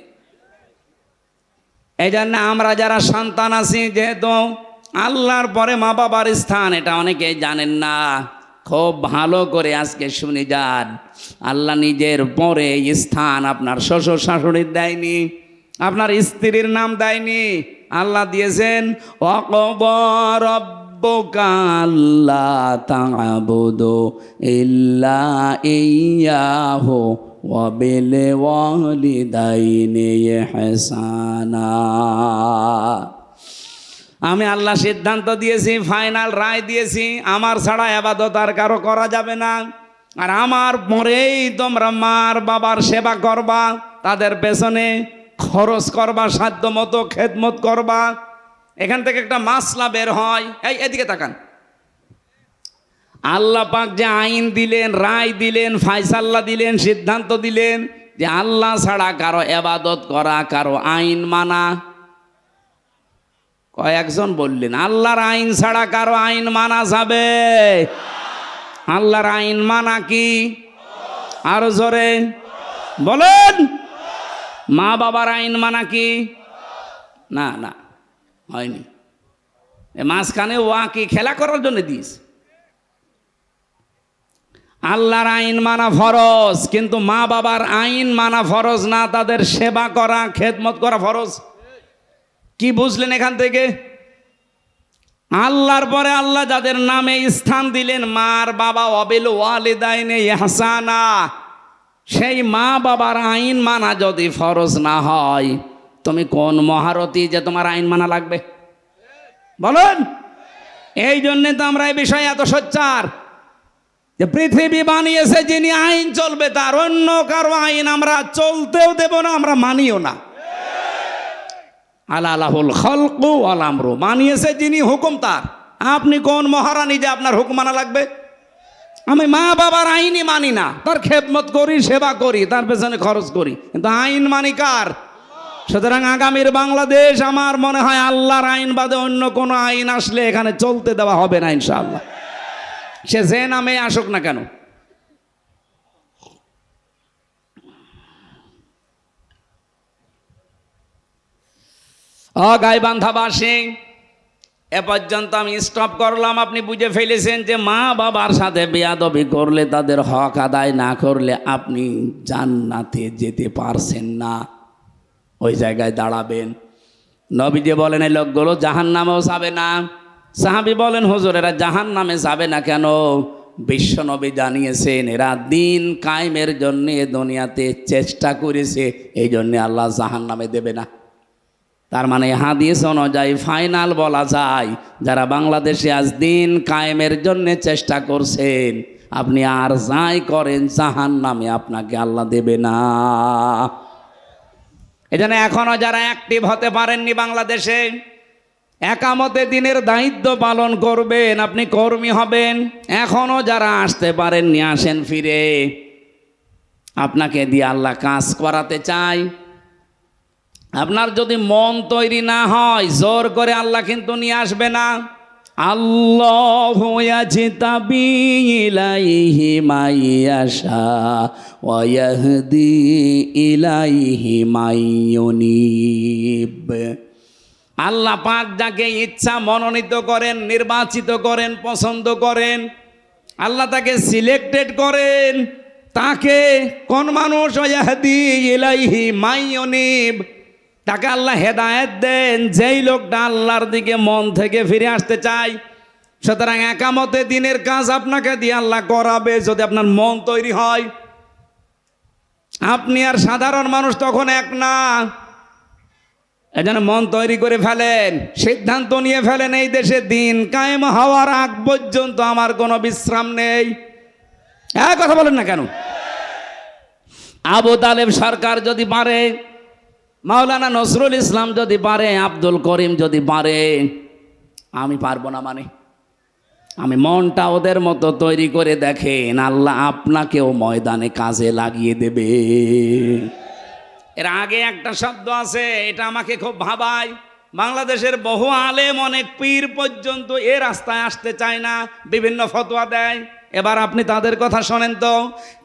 এই জন্য আমরা যারা সন্তান আছি, যেহেতু আল্লাহর পরে মা বাবার স্থান, এটা অনেকেই জানেন না। খুব ভালো করে আজকে শুনে যান, আল্লাহ নিজের পরে স্থান আপনার শ্বশুর শাশুড়ির দেয়নি, আপনার স্ত্রীর নাম দেয়নি। আল্লাহ দিয়েছেন ওয়াকাদা রাব্বুকা আল্লা তা'বুদু ইল্লা ইয়্যাহু ওয়া বিল ওয়ালিদাইনি ইহসানা। আমি আল্লাহ সিদ্ধান্ত দিয়েছি, ফাইনাল রায় দিয়েছি, আমার ছাড়া ইবাদত আর কারো করা যাবে না। আর আমার পরেই তোমরা মার বাবার সেবা করবা, তাদের পেছনে খরচ করবা, সাধ্য মতো খেদমত করবা। এখান থেকে একটা মাসলা বের হয়। এদিকে তাকান। আল্লাহ পাক যে আইন দিলেন, রায় দিলেন, ফায়সাল্লা দিলেন, সিদ্ধান্ত দিলেন যে আল্লাহ ছাড়া কারো ইবাদত করা, কারো আইন মানা। কয়েকজন বললেন আল্লাহর আইন ছাড়া কারো আইন মানা যাবে? আল্লাহর আইন মানা কি? আরো জোরে বলেন। মা বাবার আইন মানা কি? না না, হয়নি। মাঝখানে ওয়া কি খেলা করার জন্য দিস। আল্লাহর আইন মানা ফরজ, কিন্তু মা বাবার আইন মানা ফরজ না, তাদের সেবা করা, খেদমত করা ফরজ। কি বুঝলেন এখান থেকে? আল্লাহর পরে আল্লাহ যাদের নামে স্থান দিলেন, মার বাবা, ওয়াবিল ওয়ালিদাইনি ইহসানা, সেই মা বাবার আইন মানা যদি ফরজ না হয়, তুমি কোন মহারথী যে তোমার আইন মানা লাগবে? বলেন। এই জন্যে তো আমরা এই বিষয়ে এত সোচ্চার যে পৃথিবী বানিয়েছে যিনি, আইন চলবে তার, অন্য কারো আইন আমরা চলতেও দেব না, আমরা মানিও না। আলাহুল খালকু ওয়াল আমরু, মানিয়েছে যিনি, হুকুম তার। আপনি কোন মহারানী যে আপনার হুকুম মানা লাগবে? আমি মা বাবার আইনই মানি না, তার খেদমত করি, সেবা করি, তার পেছনে খরচ করি, কিন্তু আইন মানি কার? সুতরাং আগামীর বাংলাদেশ আমার মনে হয় আল্লাহর আইন বাদে অন্য কোনো আইন আসলে এখানে চলতে দেওয়া হবে না ইনশাআল্লাহ, সে যে নামে আসুক না কেন। গাইবান্ধাবাসী, এ পর্যন্ত আমি স্টপ করলাম। আপনি বুঝে ফেলেছেন যে মা বাবার সাথে বেয়াদবি করলে, তাদের হক আদায় না করলে আপনি জান্নাতে যেতে পারছেন না, ওই জায়গায় দাঁড়াবেন। নবীজি বলেন এই লোকগুলো জাহান্নামেও যাবে না। সাহাবী বলেন হুজুর এরা জাহান্নামে যাবে না কেন? বিশ্ব নবী জানিয়েছেন এরা দিন কায়েমের জন্য দুনিয়াতে চেষ্টা করেছে, এই জন্যে আল্লাহ জাহান্নামে দেবে না। তার মানে হাদিস অনুযায়ী ফাইনাল বলা যায়, যারা বাংলাদেশে আজ দিন কায়েমের জন্য চেষ্টা করছেন, আপনি আর যাই করেন জাহান্নামে আপনাকে আল্লাহ দেবে না। এজন্য এখনো যারা অ্যাক্টিভ হতে পারেননি বাংলাদেশে, একামতে দিনের দায়িত্ব পালন করবেন, আপনি কর্মী হবেন। এখনো যারা আসতে পারেননি, আসেন ফিরে, আপনাকে দিয়ে আল্লাহ কাজ করাতে চাই। আপনার যদি মন তৈরি না হয়, জোর করে আল্লাহ কিন্তু নিয়ে আসবে না। আল্লাহু ইয়াজতাবি ইলাইহি মাইয়াশা ওয়া ইয়াহদি ইলাইহি মাইয়ুনিব। আল্লাহ পাক যাকে ইচ্ছা মনোনীত করেন, নির্বাচিত করেন, পছন্দ করেন, আল্লাহ তাকে সিলেক্টেড করেন। তাকে কোন মানুষ? ওয়াহদি ইলাইহি মাইয়ুনিব, তাকে আল্লাহ হেদায়েত দেন যেই লোকটা আল্লাহর দিকে মন থেকে ফিরে আসতে চায়। সুতরাং একামতে দিনের কাজ আপনাকে দিয়ে আল্লাহ করাবে যদি আপনার মন তৈরি হয়। আপনি আর সাধারণ মানুষ তখন এক না। এজন্য মন তৈরি করে ফেলেন, সিদ্ধান্ত নিয়ে ফেলেন, এই দেশে দিন কায়েম হওয়ার আগ পর্যন্ত আমার কোনো বিশ্রাম নেই। এক কথা বলেন না কেন? আবু তালেব সরকার যদি পারে, মাওলানা নজরুল ইসলাম যদি পারে, আব্দুল করিম যদি পারে, আমি পারবো না? মানে আমি মনটা ওদের মতো তৈরি করে দেখেন, আল্লাহ আপনাকেও ময়দানে কাজে লাগিয়ে দেবে। এর আগে একটা শব্দ আছে, এটা আমাকে খুব ভাবায়। বাংলাদেশের বহু আলেম, অনেক পীর পর্যন্ত এ রাস্তায় আসতে চায় না, বিভিন্ন ফতোয়া দেয়। এবার আপনি তাদের কথা শোনেন তো।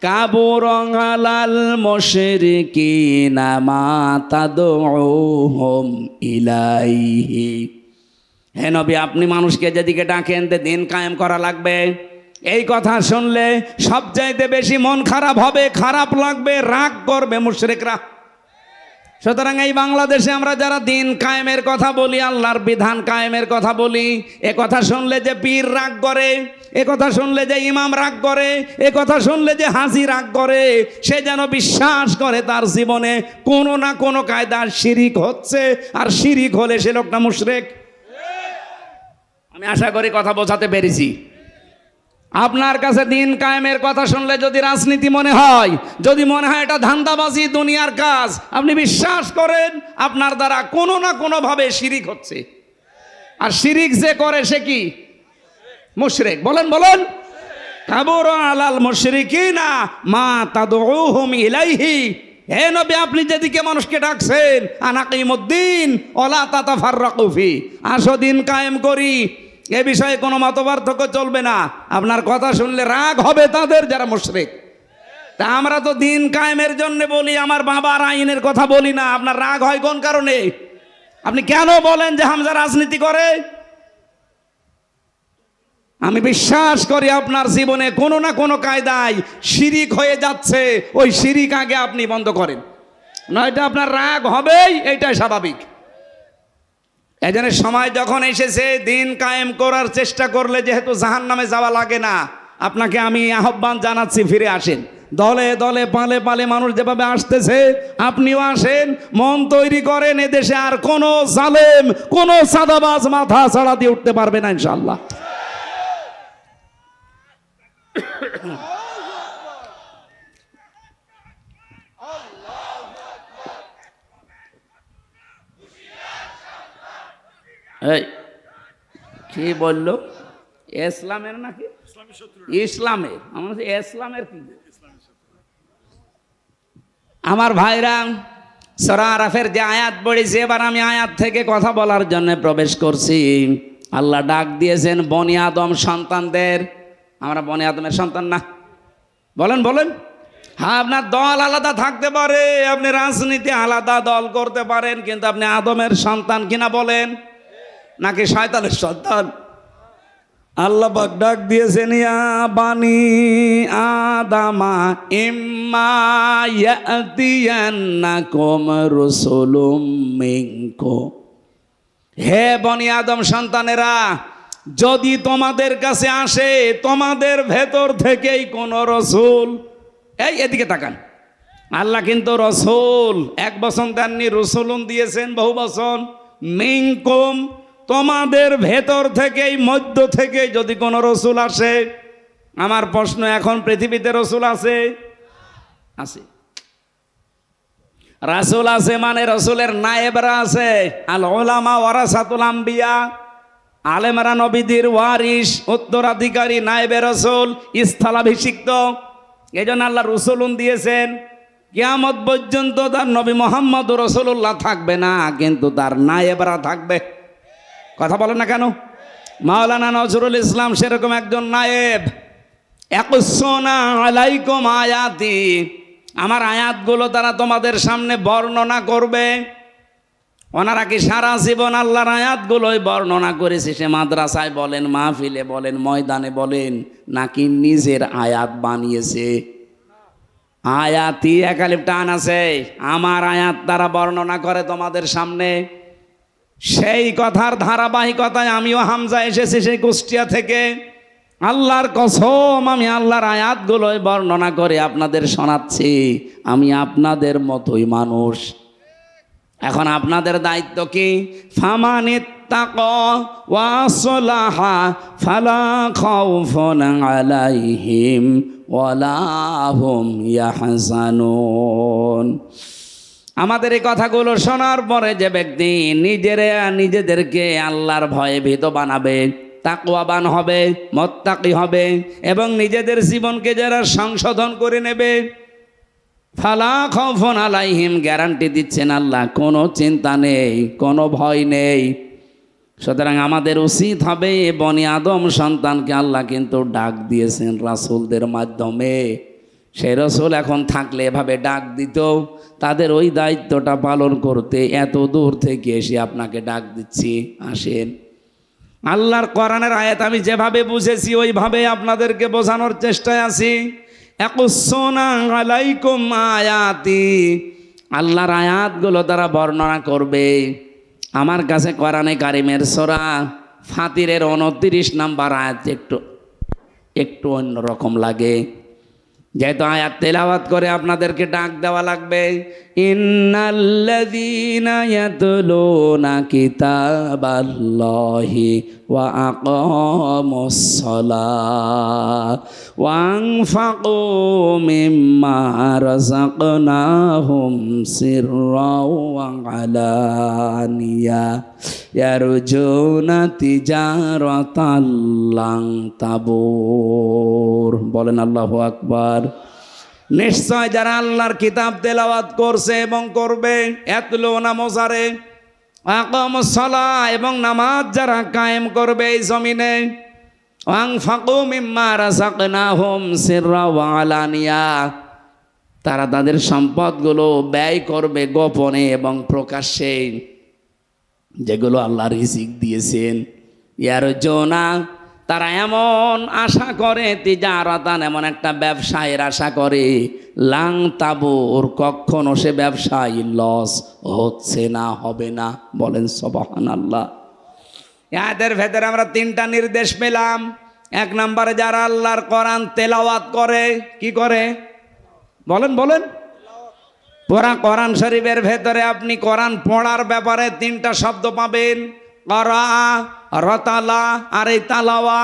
কাবুরং আলাল মুশরিকিনা মা তাদউহুম ইলাইহি। হে নবী, আপনি মানুষকে যেদিকে ডাকেন দিন কায়েম করা লাগবে, এই কথা শুনলে সবচাইতে বেশি মন খারাপ হবে, খারাপ লাগবে, রাগ করবে মুশরিকরা। সুতরাং এই বাংলাদেশে আমরা যারা দিন কায়েমের কথা বলি, আল্লাহর বিধান কায়েমের কথা বলি, এ কথা শুনলে যে পীর রাগ করে, এ কথা শুনলে যে ইমাম রাগ করে, এ কথা শুনলে যে হাজি রাগ করে, সে যেন বিশ্বাস করে তার জীবনে কোনো না কোনো কায়দার শিরিক হচ্ছে, আর শিরিক হলে সে লোকটা মুশরিক। আমি আশা করি কথা বোঝাতে পেরেছি। আপনার কাছে দিন কায়েমের কথা শুনলে যদি রাজনীতি মনে হয়, যদি মনে হয় এটা ধান্দাবাজি, দুনিয়ার কাজ, আপনি বিশ্বাস করেন আপনার দ্বারা কোনো না কোনোভাবে শিরিক হচ্ছে। আর শিরিক যে করে সে কি? মুশরিক। বলেন বলেন। কাবুরা আলাল মুশরিকিনা মা তাদউহুম ইলাইহি। হে নবী, আপনি যেদিকে মানুষকে ডাকছেন, আনাকিমুদ্দিন ওয়ালা তাতাফাররাকু ফি, আসো দিন কায়েম করি, এ বিষয়ে কোনো মতপার্থক্য চলবে না। আপনার কথা শুনলে রাগ হবে তাদের যারা মুশরিক। তা আমরা তো দিন কায়েমের জন্য বলি, আমার বাবার আইনের কথা বলি না। আপনার রাগ হয় কোন কারণে? আপনি কেন বলেন যে হামজা রাজনীতি করে? আমি বিশ্বাস করি আপনার জীবনে কোনো না কোনো কায়দায় শিরিক হয়ে যাচ্ছে, ওই শিরিক আগে আপনি বন্ধ করেন, নয়তো আপনার রাগ হবেই, এইটাই স্বাভাবিক। এজন্য সময় যখন এসেছে দিন কায়েম করার চেষ্টা করলে যেহেতু জাহান্নামে যাওয়া লাগে না, আপনাকে আমি আহ্বান জানাচ্ছি, ফিরে আসেন। দলে দলে পালে পালে মানুষ যেভাবে আসতেছে, আপনিও আসেন, মন তৈরি করেন। এদেশে আর কোনো জালেম, কোনো সাদাবাজ মাথা ছাড়া দিয়ে উঠতে পারবে না ইনশাআল্লাহ। এই কি বললো? ইসলামের নাকি ইসলামের? আমার ইসলামের কি? আমার ভাইরা, সূরা আরাফের যে আয়াত পড়েছে, এবার আমি আয়াত থেকে কথা বলার জন্য প্রবেশ করছি। আল্লাহ ডাক দিয়েছেন বনি আদম সন্তানদের। আমরা বনি আদমের সন্তান না? বলেন বলেন। হ্যাঁ, আপনার দল আলাদা থাকতে পারে, আপনি রাজনীতি আলাদা দল করতে পারেন, কিন্তু আপনি আদমের সন্তান কিনা বলেন, নাকি শয়তানের সন্তান? আল্লাহ পাক ডাক দিয়েছেন, ইয়া বানি আদামা ইম্মা ইয়াতিয়ান্নাকুম রাসূলুম মিনকুম। হে বনি আদম সন্তানেরা, যদি তোমাদের কাছে আসে তোমাদের ভেতর থেকেই কোন রসুল, এই এদিকে তাকান, আল্লাহ কিন্তু রসুল এক বচন দেননি, রসুলুন দিয়েছেন বহু বচন। মিনকুম, তোমাদের ভেতর থেকেই, মধ্য থেকে যদি কোনো রসুল আসে। আমার প্রশ্ন, এখন পৃথিবীতে রসুল আছে? আছে। রাসূল আছে মানে রসুলের নায়েবরা আছে। আল উলামা ওয়ারাসাতুল আম্বিয়া, আলেমরা নবীদের ওয়ারিস, উত্তরাধিকারী, নায়েবে রসুল, স্থলাভিষিক্ত। এই জন্য আল্লাহ রসুলুন দিয়েছেন। কিয়ামত পর্যন্ত তার নবী মুহাম্মদ রাসূলুল্লাহ থাকবে না, কিন্তু তার নায়েবরা থাকবে। কথা বলেন না কেন? মাওলানা নজরুল ইসলাম সেরকম একজন নায়েব। ইয়াকুসুনা আলাইকুম আয়াতি, আমার আয়াতগুলো তারা তোমাদের সামনে বর্ণনা করবে। ওনারা কি সারা জীবন আল্লাহর আয়াতগুলোই বর্ণনা করেছে? সে মাদ্রাসায় বলেন, মাহফিলে বলেন, ময়দানে বলেন, নাকি নিজের আয়াত বানিয়েছে? আয়াতি একালিপ টান আছে, আমার আয়াত তারা বর্ণনা করে তোমাদের সামনে। সেই কথার ধারাবাহিকতায় আমিও হামজা এসেছি সেই কুষ্টিয়া থেকে। আল্লাহর কসম, আমি আল্লাহর আয়াতগুলোই বর্ণনা করে আপনাদের শোনাচ্ছি। আমি আপনাদের মতোই মানুষ। এখন আপনাদের দায়িত্ব কি? ফামানিত্তাকা ওয়া আসলাহা ফালা খাউফুন আলাইহিম ওয়ালা হুম ইয়াহজানুন। আমাদের এই কথাগুলো শোনার পরে যে ব্যক্তি নিজেদেরকে আল্লাহর ভয়ে ভীত বানাবে, তাকওয়াবান হবে, মুত্তাকি হবে এবং নিজেদের জীবনকে যারা সংশোধন করে নেবে, ফালা খাউফুন আলাইহিম, গ্যারান্টি দিচ্ছেন আল্লাহ, কোনো চিন্তা নেই, কোনো ভয় নেই। সুতরাং আমাদের উচিত হবে, বনি আদম সন্তানকে আল্লাহ কিন্তু ডাক দিয়েছেন রাসূলদের মাধ্যমে। সেই রাসূল এখন থাকলে এভাবে ডাক দিত, তাদের ওই দায়িত্বটা পালন করতে এত দূর থেকে এসে আপনাকে ডাক দিচ্ছি, আসেন। আল্লাহর কোরআনের আয়াত আমি যেভাবে বুঝেছি ওইভাবে আপনাদেরকে বোঝানোর চেষ্টায় আছি। ইয়াকুসুনা আলাইকুম আয়াতি, আল্লাহর আয়াতগুলো তারা বর্ণনা করবে। আমার কাছে কোরআনে কারিমের সূরা ফাতিরের 29 নম্বর আয়াত একটু অন্যরকম লাগে, যেহেতু আয়াত তেলাওয়াত করে আপনাদেরকে ডাক দেওয়া লাগবে। ইন্নাল্লাযীনা ইয়াতলুনা কিতাবাল্লাহি ওয়া আকামুস সালাহ ওয়া আনফাকু মিম্মা রাযাকনাহুম সিররাও ওয়া আলানিয়া ইয়ারজুনা তিজারাতাল লান তাবুর। বলেন আল্লাহু আকবার। নিশ্চয় যারা আল্লাহর কিতাব তেলাওয়াত করছে এবং করবে, ইয়াতলুনা মুজারে, আকামুস সালাহ এবং নামাজ যারা কায়েম করবে এই জমিনে, আনফাকু মিম্মা রাযাকনাহুম সিররা ওয়া আলানিয়া, তারা তাদের সম্পদগুলো ব্যয় করবে গোপনে এবং প্রকাশ্যে, যেগুলো আল্লাহ রিজিক দিয়েছেন। ইয়ারজুনা, তারা এমন আশা করে, তিজারাতান, এমন একটা ব্যবসায়ের আশা করে, লাং তাবুর, কখনো সে ব্যবসায় লস হচ্ছে না, হবে না। বলেন সুবহানাল্লাহ। এদের ভেতরে আমরা 3টা নির্দেশ পেলাম। 1 নম্বরে যারা আল্লাহর কোরআন তেলাওয়াত করে, কি করে? বলেন বলেন। পুরা কোরআন শরীফের ভেতরে আপনি কোরআন পড়ার ব্যাপারে 3টা শব্দ পাবেন, করা, রতালা আর এই তালাওয়া।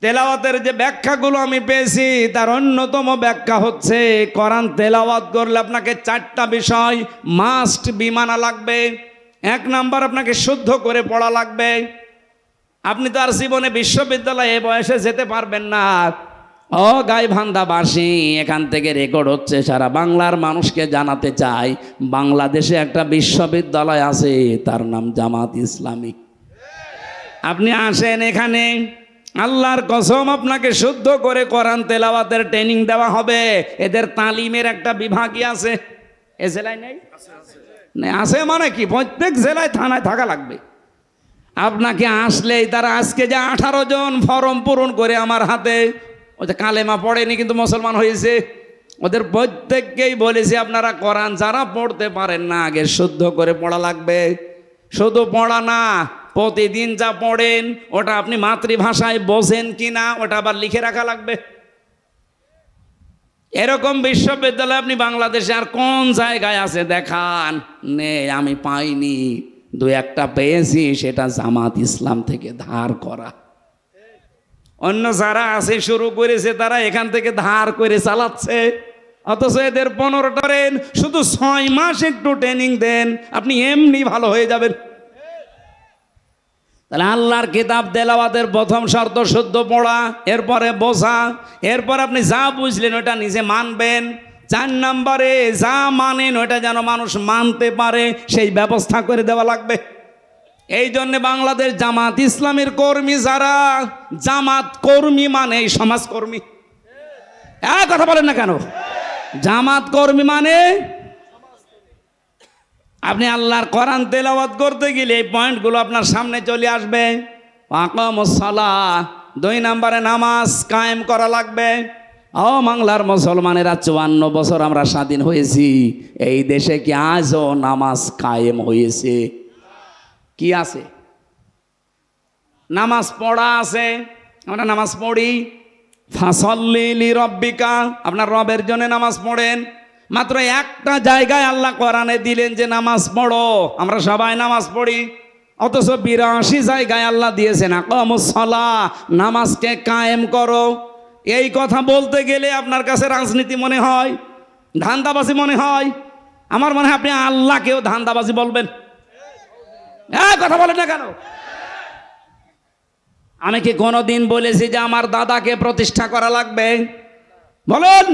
তেলাওয়াতের যে ব্যাখ্যাগুলো আমি পেয়েছি তার অন্যতম ব্যাখ্যা হচ্ছে, কোরআন তেলাওয়াত করলে আপনাকে 4টা বিষয় মাস্ট বি মানা লাগবে। 1 নাম্বার, আপনাকে শুদ্ধ করে পড়া লাগবে। আপনি তো আর জীবনে বিশ্ববিদ্যালয়ে এ বয়সে যেতে পারবেন না। ও গাইবান্ধাবাসী, এখান থেকে রেকর্ড হচ্ছে, সারা বাংলার মানুষকে জানাতে চাই, বাংলাদেশে একটা বিশ্ববিদ্যালয় আছে, তার নাম জামাত ইসলামী। আপনি আসেন এখানে, আল্লাহর কসম আপনাকে শুদ্ধ করে কোরআন তেলাওয়াতের ট্রেনিং দেওয়া হবে। এদের তালিমের একটা বিভাগই আছে। এ জেলায় নেই? আছে মানে কি, প্রত্যেক জেলায় থানায় থাকা লাগবে। আপনাকে আসলেই তারা, আজকে যে 18 জন ফর্ম পূরণ করে আমার হাতে, ওদের কালেমা পড়েনি কিন্তু মুসলমান হয়েছে, ওদের প্রত্যেককেই বলেছি আপনারা কোরআন যারা পড়তে পারেন না আগে শুদ্ধ করে পড়া লাগবে। শুধু পড়া না, প্রতিদিন যা পড়েন ওটা আপনি মাতৃভাষায় বোঝেন কিনা ওটা আবার লিখে রাখা লাগবে। এরকম বিশ্ববিদ্যালয় আপনি বাংলাদেশে আর কোন জায়গায় আছে দেখান? নেই, আমি পাইনি। 2-1টা পেয়েছি, সেটা জামাত ইসলাম থেকে ধার করা। অন্য যারা আছে শুরু করেছে তারা এখান থেকে ধার করে চালাচ্ছে, অথচ এদের 15টা শুধু 6 মাস একটু ট্রেনিং দেন, আপনি এমনি ভালো হয়ে যাবেন। তাহলে আল্লাহর কিতাব তেলাওয়াতের প্রথম শর্ত শুদ্ধ পড়া, এরপরে বোঝা, এরপর আপনি যা বুঝলেন ওটা নিজে মানবেন। 4 নম্বরে যা মানেন ওটা যেন মানুষ মানতে পারে সেই ব্যবস্থা করে দেওয়া লাগবে। এই জন্য বাংলাদেশ জামাত ইসলামের কর্মী যারা, জামাত কর্মী মানে সমাজকর্মী। কথা বলেন না কেন? জামাত কর্মী মানে আপনি আল্লাহর কোরআন তেলাওয়াত করতে গেলে এই পয়েন্টগুলো আপনার সামনে চলে আসবে। আকামুস সালাহ, 2 নম্বরে নামাজ কায়েম করা লাগবে। ও বাংলার মুসলমানেরা, 54 বছর আমরা স্বাধীন হয়েছি, এই দেশে কি আজও নামাজ কায়েম হয়েছে? কি আছে? নামাজ পড়া আছে, আমরা নামাজ পড়ি। ফাসল্লি লিরাব্বিকা, আপনার রবের জন্য নামাজ পড়েন। মাত্র একটা জায়গায় আল্লাহ কোরআনে দিলেন যে নামাজ পড়ো, আমরা সবাই নামাজ পড়ি। অথচ 82 জায়গায় আল্লাহ দিয়েছেন আকামুস সালাহ, নামাজকে কায়েম করো। এই কথা বলতে গেলে আপনার কাছে রাজনীতি মনে হয়, ধান্দাবাজি মনে হয়। আমার মনে হয় আপনি আল্লাহকেও ধান্দাবাজি বলবেন। কথা বলেন না কেন? আমি কি কোনোদিন বলেছি যে আমার দাদাকে প্রতিষ্ঠা করা লাগবে? বলেন।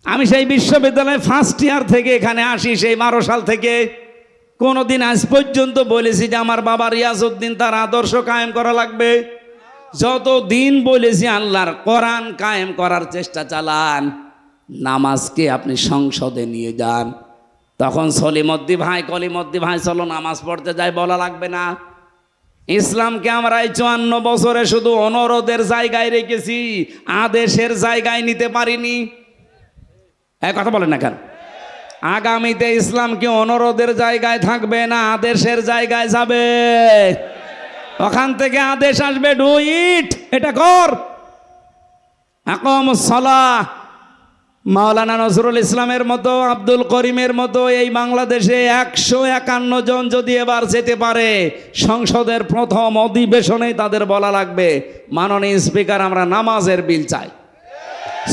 আমি সেই বিশ্ববিদ্যালয়ে ফার্স্ট ইয়ার থেকে এখানে আসি, সেই 12 সাল থেকে। কোনোদিন আজ পর্যন্ত বলেছি যে আমার বাবা রিয়াজউদ্দিন তার আদর্শ কায়েম করা লাগবে? যতদিন বলেছি আল্লাহর কোরআন কায়েম করার চেষ্টা চালান, নামাজকে আপনি সংসদে নিয়ে যান। তখন সলিমদ্দি ভাই, কলিমদ্দি ভাই চলো নামাজ পড়তে যাই বলা লাগবে না। ইসলামকে আমরা এই 54 বছরে শুধু অনুরোধের জায়গায় রেখেছি, আদেশের জায়গায় নিতে পারিনি। কথা বলেন না কেন? আগামীতে ইসলাম কি অনুরোধের জায়গায় থাকবে না আদেশের জায়গায় যাবে? ওখান থেকে আদেশ আসবে, ডু ইট, এটা কর। আকামুস সালাহ। মাওলানা নজরুল ইসলামের মতো, আব্দুল করিমের মতো এই বাংলাদেশে 151 জন যদি এবার যেতে পারে সংসদের প্রথম অধিবেশনেই তাদের বলা লাগবে, মাননীয় স্পিকার আমরা নামাজের বিল চাই।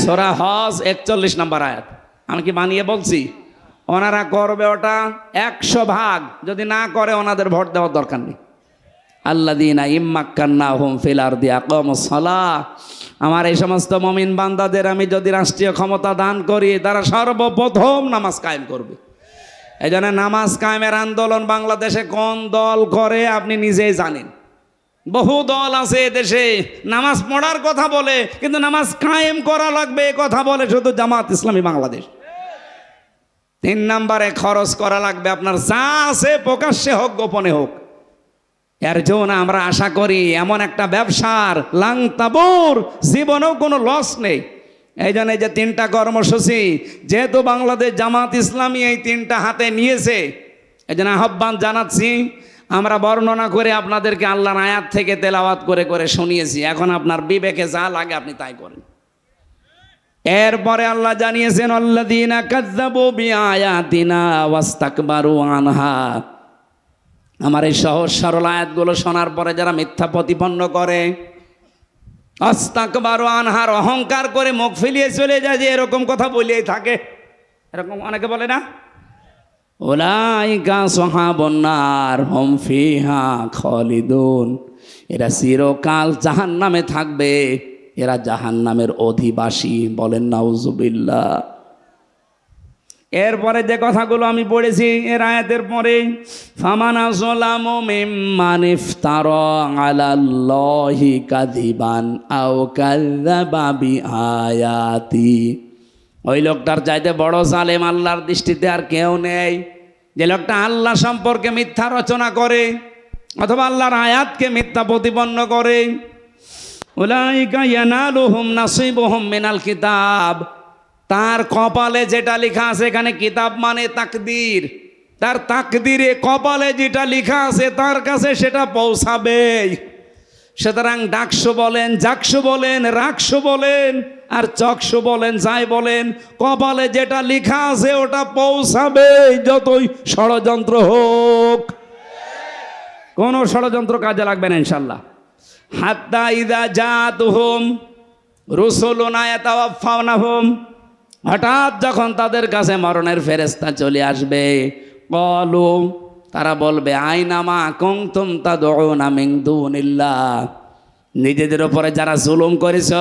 সূরা হজ 41 নম্বর আয়াত। আমি কি বানিয়ে বলছি? ওনারা করবে ওটা 100 ভাগ। যদি না করে ওনাদের ভোট দেওয়ার দরকার নেই। আল্লাযীনা ইম্মাক্কান্নাহুম ফিল আরদি আকামুস সালাহ। আমার এই সমস্ত মুমিন বান্দাদের আমি যদি রাষ্ট্রীয় ক্ষমতা দান করি, তারা সর্বপ্রথম নামাজ কায়েম করবে। এই জন্য নামাজ কায়েমের আন্দোলন বাংলাদেশে কোন দল করে আপনি নিজেই জানেন। বহু দল আছে দেশে নামাজ পড়ার কথা বলে, কিন্তু নামাজ কায়েম করা লাগবে এ কথা বলে শুধু জামাত ইসলামী বাংলাদেশ। 3 নম্বরে খরচ করা লাগবে আপনার যা আছে, প্রকাশ্যে হোক গোপনে হোক। এর জন্য আমরা আশা করি এমন একটা ব্যবসার লাংতাবুর, জীবনেও কোনো লস নেই। এই জন্য যে 3টা কর্মসূচি, যেহেতু বাংলাদেশ জামাত ইসলামী এই 3টা হাতে নিয়েছে, এই জন্য আহ্বান জানাচ্ছি। আমরা বর্ণনা করে আপনাদেরকে আল্লাহর আয়াত থেকে তেলাওয়াত করে করে শুনিয়েছি। এখন আপনার বিবেকে যা লাগে আপনি তাই করেন। এরপরে আল্লাহ জানিয়েছেন, আল্লাযীনা কাযযাবু বিআয়াতিনা ওয়াস্তাকবারু আনহা। আমার এই সহজ সরল আয়াতগুলো শোনার পরে যারা মিথ্যা প্রতিপন্ন করে, আস্তাকবারু আনহার, অহংকার করে মুখ ফিরিয়ে চলে যায়, যে এরকম কথা বলেই থাকে, এরকম অনেকে বলে না, উলাইকা আসহাবুন নার হুম ফিহা খালিদুন। এরা চিরকাল জাহান্নামে থাকবে, এরা জাহান্নামের অধিবাসী। বলেন নাউজুবিল্লাহ। এরপরে যে কথাগুলো আমি পড়েছি এর আয়াতের পরে, ফামান আযলামু মিম্মান ইফতারা আলাল্লাহি কাযিবান আও কাযযাবা বিআয়াতি। ওই লোকটার চাইতে বড় জালেম আল্লাহর দৃষ্টিতে আর কেউ নেই, যে লোকটা আল্লাহ সম্পর্কে মিথ্যা রচনা করে অথবা আল্লাহর আয়াতকে মিথ্যা প্রতিপন্ন করে। উলাইকা ইয়ানালুহুম নাসিবুহুম মিনাল কিতাব। তার কপালে যেটা লেখা আছে, এখানে কিতাব মানে তাকদীর, তার তাকদীরে কপালে যেটা লেখা আছে তার কাছে সেটা পৌঁছাবে। সুতরাং ডাকসু বলেন, জাকসু বলেন, রাকসু বলেন আর চকসু বলেন, যাই বলেন, কপালে যেটা লেখা আছে ওটা পৌঁছাবে, যতই ষড়যন্ত্র হোক। কোনো ষড়যন্ত্র কাজে লাগবে না ইনশাল্লাহ। হাত্তা ইযা জাতুহুম রুসুলুনা ইয়াতাওয়াফাউনাহুম। হঠাৎ যখন তাদের কাছে মরণের ফেরেশতা চলে আসবে, ক্বালু, তারা বলবে, আইনামা কুনতুম তাদউনা মিন দুনিল্লাহ। নিজেদের উপরে যারা জুলুম করেছ,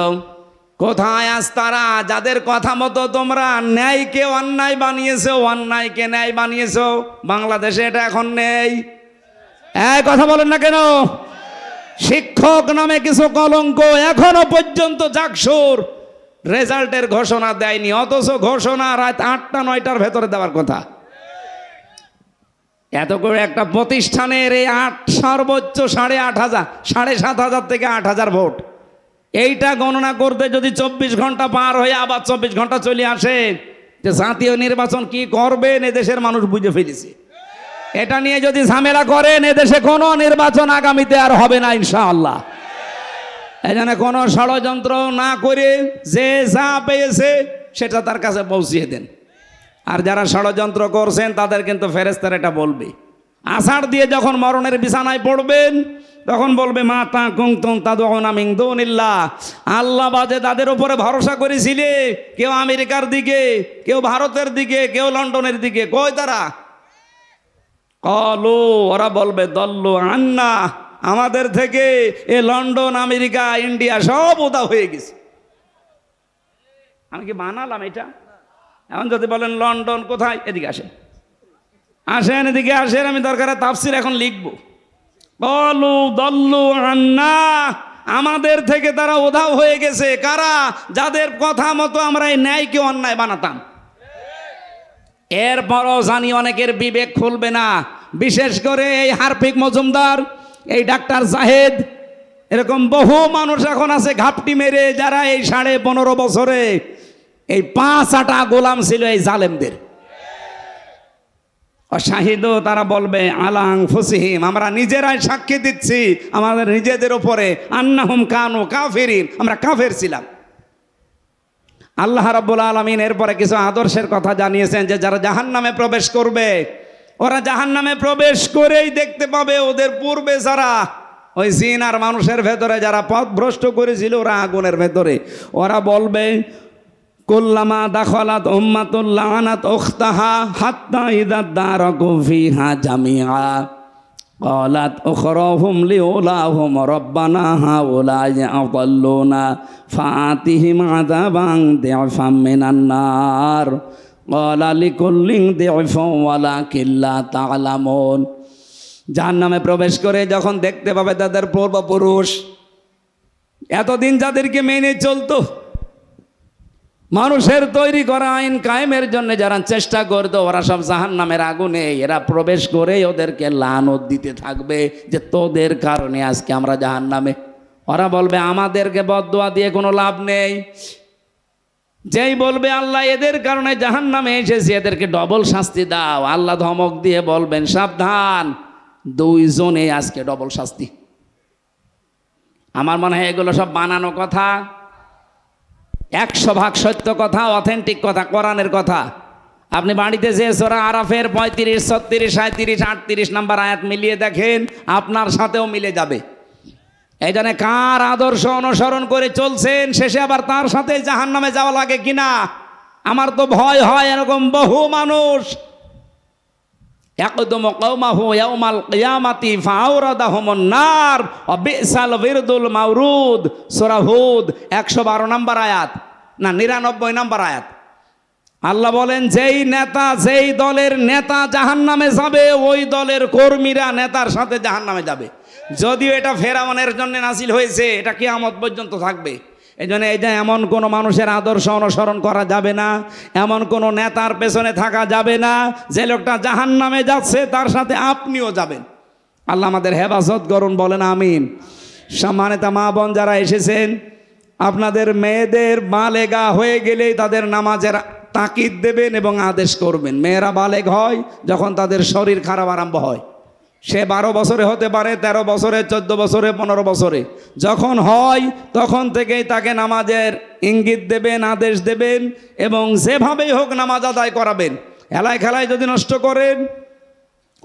কোথায় আজ তারা, যাদের কথা মতো তোমরা ন্যায়কে অন্যায় বানিয়েছো, অন্যায়কে ন্যায় বানিয়েছো। বাংলাদেশে এটা এখন নেই। কথা বলেন না কেন? শিক্ষক নামে কিছু কলঙ্ক এখনো পর্যন্ত জাকসুর রেজাল্টের ঘোষণা দেয়নি, অথচ ঘোষণা রাত 8টা 9টার ভেতরে দেওয়ার কথা। এত করে একটা প্রতিষ্ঠানের এই সর্বোচ্চ 8,500 7,500 থেকে 8,000 ভোট, এইটা গণনা করতে যদি 24 ঘন্টা পার হয়ে আবার 24 ঘন্টা চলে আসে, যে জাতীয় নির্বাচন কি করবেন এদেশের মানুষ বুঝে ফেলেছে। এটা নিয়ে যদি ঝামেলা করেন এদেশে কোনো নির্বাচন আগামীতে আর হবে না ইনশাআল্লাহ। এই জন্য কোনো ষড়যন্ত্র না করে যে যা পেয়েছে সেটা তার কাছে পৌঁছিয়ে দেন। আর যারা ষড়যন্ত্র করছেন তাদের কিন্তু ফেরেশতারা এটা বলবে। আষাঢ় দিয়ে যখন মরণের বিছানায় পড়বেন তখন বলবে মা তা কুনতুম তাদউনা মিন দুনিল্লাহ, আল্লাহ বাদে তাদের উপরে ভরসা করেছিলে, কেউ আমেরিকার দিকে, কেউ ভারতের দিকে, কেউ লন্ডনের দিকে, কই তারা? কলু, ওরা বলবে দল্লু আন্না, আমাদের থেকে এ লন্ডন আমেরিকা ইন্ডিয়া সব উদা হয়ে গেছে। আমি কি বানালাম এটা? এখন যদি বলেন লন্ডন কোথায়, এদিকে আসেন, আসেন এদিকে আসেন, আমি দরকারে তাফসির এখন লিখবো। বলু দল্লু আন্না, আমাদের থেকে তারা উধাও হয়ে গেছে। কারা? যাদের কথা মতো আমরা এই ন্যায়কে অন্যায় বানাতাম। এরপরও জানি অনেকের বিবেক খুলবে না, বিশেষ করে এই হারফিক মজুমদার, এই ডাক্তার জাহেদ, এরকম বহু মানুষ এখন আছে ঘাপটি মেরে, যারা এই 15.5 বছরে এই 5 গোলাম ছিল এই জালেমদের। অশাহিদও, তারা বলবে আলাং ফুসিহিম, আমরা নিজেরাই সাক্ষী দিচ্ছি আমাদের নিজেদের উপরে, আন্নাহুম কানু কাফিরিন, আমরা কাফের ছিলাম। আল্লাহ রাব্বুল আলামিন এরপরে কিছু আদর্শের কথা জানিয়েছেন, যে যারা জাহান্নামে প্রবেশ করবে ওরা জাহান্নামে প্রবেশ করেই দেখতে পাবে ওদের পূর্বে যারা ওই জিন আর মানুষের ভেতরে যারা পথ ভ্রষ্ট করেছিল ওরা আগুনের ভেতরে। ওরা বলবে কুল্লামা দাখালাত উম্মাতুল লানাত উখতাহা হাত্তা ইযা দারাকু ফিহা জামিআ ক্বালাত উখরাহুম লিউলাহুম রাব্বানা হাউলাই আযাল্লুনা ফাআতিহিম আযাবান দি'ফাম মিনান নার ক্বালা লিকুল্লিন দি'ফুন ওয়ালাকিন লা তা'লামুন। জাহান্নামে প্রবেশ করে যখন দেখতে পাবে তাদের পূর্বপুরুষ এতদিন যাদেরকে মেনে চলতো, মানুষের তৈরি করা আইন কায়েমের জন্য যারা চেষ্টা করতো, ওরা সব জাহান্নামের আগুনে এরা প্রবেশ করে ওদেরকে লানত দিতে থাকবে যে তোদের কারণে আজকে আমরা জাহান্নামে। ওরা বলবে আমাদেরকে বদদুয়া দিয়ে কোনো লাভ নেই। যেই বলবে আল্লাহ এদের কারণে জাহান্নামে এসেছি, এদেরকে ডবল শাস্তি দাও, আল্লাহ ধমক দিয়ে বলবেন সাবধান, 2 জনে আজকে ডবল শাস্তি। আমার মনে হয় এগুলো সব বানানো কথা, 100% সত্য কথা, অথেন্টিক কথা, কোরআনের কথা। আপনি বাড়িতে যে সূরা আরাফের 35, 36, 37, 38 নম্বর আয়াত মিলিয়ে দেখেন, আপনার সাথেও মিলে যাবে। এই জন্য কার আদর্শ অনুসরণ করে চলছেন, শেষে আবার তার সাথে জাহান্নামে যাওয়া লাগে কিনা আমার তো ভয় হয়। এরকম বহু মানুষ ইয়াকদুমু কওমাহু ইয়াউমাল কিয়ামাতি ফাআওরাদাহুমুন নার ওয়া বিসাল বিরদুল মাওরুদ, সূরা হুদ 112 নম্বর আয়াত, না 99 নম্বর আয়াত। আল্লাহ বলেন যেই নেতা, যেই দলের নেতা জাহান্নামে যাবে, ওই দলের কর্মীরা নেতার সাথে জাহান্নামে যাবে। যদিও এটা ফেরাউনের জন্য নাজিল হয়েছে, এটা কিয়ামত পর্যন্ত থাকবে। এই জন্য এই যে এমন কোনো মানুষের আদর্শ অনুসরণ করা যাবে না, এমন কোনো নেতার পেছনে থাকা যাবে না, যে লোকটা জাহান্নামে যাচ্ছে তার সাথে আপনিও যাবেন। আল্লাহ আমাদের হেফাজত করুন, বলেন আমিন। সম্মানিত মা বোন যারা এসেছেন, আপনাদের মেয়েদের বালেগা হয়ে গেলেই তাদের নামাজের তাকিদ দেবেন এবং আদেশ করবেন। মেয়েরা বালেগ হয় যখন তাদের শরীর খারাপ আরম্ভ হয়। সে 12 বছরে হতে পারে, 13 বছরে, 14 বছরে, 15 বছরে যখন হয় তখন থেকেই তাকে নামাজের ইঙ্গিত দেবেন, আদেশ দেবেন এবং যেভাবেই হোক নামাজ আদায় করাবেন। হেলায় খেলায় যদি নষ্ট করেন,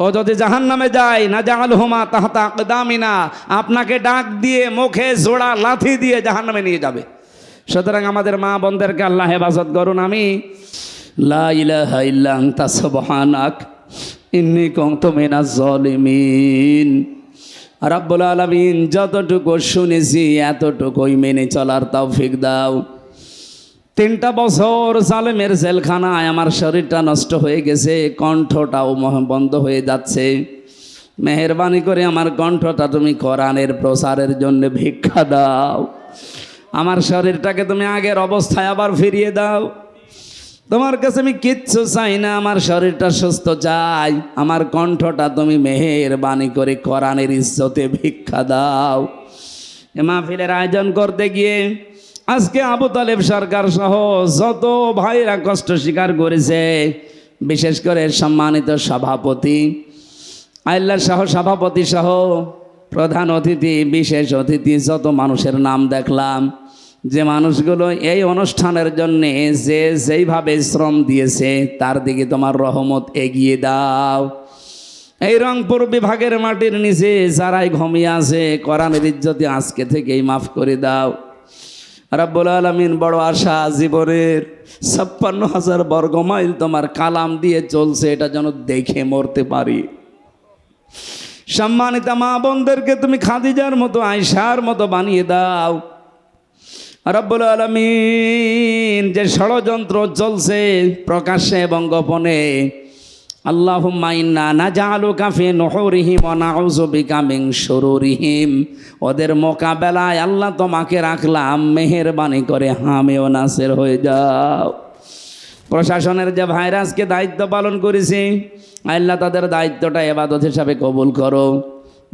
ও যদি জাহান্নামে যায়, না জাআলহুমা তাহতা আকদামিনা, আপনাকে ডাক দিয়ে মুখে জোড়া লাথি দিয়ে জাহান্নামে নিয়ে যাবে। সুতরাং আমাদের মা বোনদেরকে আল্লাহ হেফাজত করুন। আমি লা ইলাহা ইল্লা আনতা সুবহানাক ইন্নী কুনতু মিনাজ জালিমিন। রাব্বুল আলামিন যতটুকু শুনেছি এতটুকুই মেনে চলার তৌফিক দাও। 3টা বছর জালেমের জেলখানায় আমার শরীরটা নষ্ট হয়ে গেছে, কণ্ঠটাও বন্ধ হয়ে যাচ্ছে। মেহেরবানি করে আমার কণ্ঠটা তুমি কোরআনের প্রসারের জন্য ভিক্ষা দাও। আমার শরীরটাকে তুমি আগের অবস্থায় আবার ফিরিয়ে দাও। তোমার কাছে আমি কিচ্ছু চাই না, আমার শরীরটা সুস্থ চাই। আমার কণ্ঠটা তুমি মেহেরবানি করে কোরআনের ইজ্জতে ভিক্ষা দাও। এ মাহফিলের আয়োজন করতে গিয়ে আজকে আবু তালেব সরকার সহ যত ভাইরা কষ্ট স্বীকার করেছে, বিশেষ করে সম্মানিত সভাপতি আল্লাহ সহ সভাপতি সহ প্রধান অতিথি বিশেষ অতিথি যত মানুষের নাম দেখলাম, যে মানুষগুলো এই অনুষ্ঠানের জন্য যে যেইভাবে শ্রম দিয়েছে তার দিকে তোমার রহমত এগিয়ে দাও। এই রংপুর বিভাগের মাটির নিচে যারাই ঘুমিয়ে আছে কোরআনের ইজ্জতে আজকে থেকেই মাফ করে দাও। রাব্বুল আলামিন, বড় আশা জীবনের 56,000 বর্গ মাইল তোমার কালাম দিয়ে চলছে, এটা যেন দেখে মরতে পারি। সম্মানিত মা বোনদেরকে তুমি খাদিজার মতো আয়েশার মতো বানিয়ে দাও। রাব্বুল আলামিন, যে ষড়যন্ত্র চলছে প্রকাশ্যে এবং গোপনে, আল্লাহুম্মা ইন্না নাজআলুকা ফি নুহুরিহিম ওয়া নাউযু বিকা মিন শুরুরিহিম, ওদের মোকাবেলায় আল্লাহ তোমাকে রাখলাম, মেহেরবানি করে হামিও নাসির হয়ে যাও। প্রশাসনের যে ভাইরাসকে দায়িত্ব পালন করেছি, আল্লাহ তাদের দায়িত্বটা ইবাদত হিসাবে কবুল করো।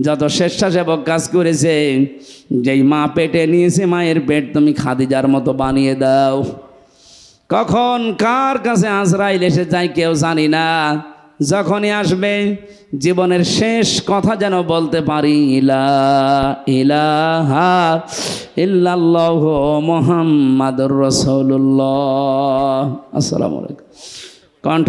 যত স্বেচ্ছাসেবক কাজ করেছে, যেই মা পেটে নিয়েছে মায়ের পেট তুমি খাদিজার মতো বানিয়ে দাও। কখন কার কাছে আজরাইল এসে যায় কেউ জানি না, যখনই আসবে জীবনের শেষ কথা যেন বলতে পারি, লা ইলাহা ইল্লাল্লাহু মুহাম্মাদুর রাসূলুল্লাহ। আসসালামু আলাইকুম। কণ্ঠ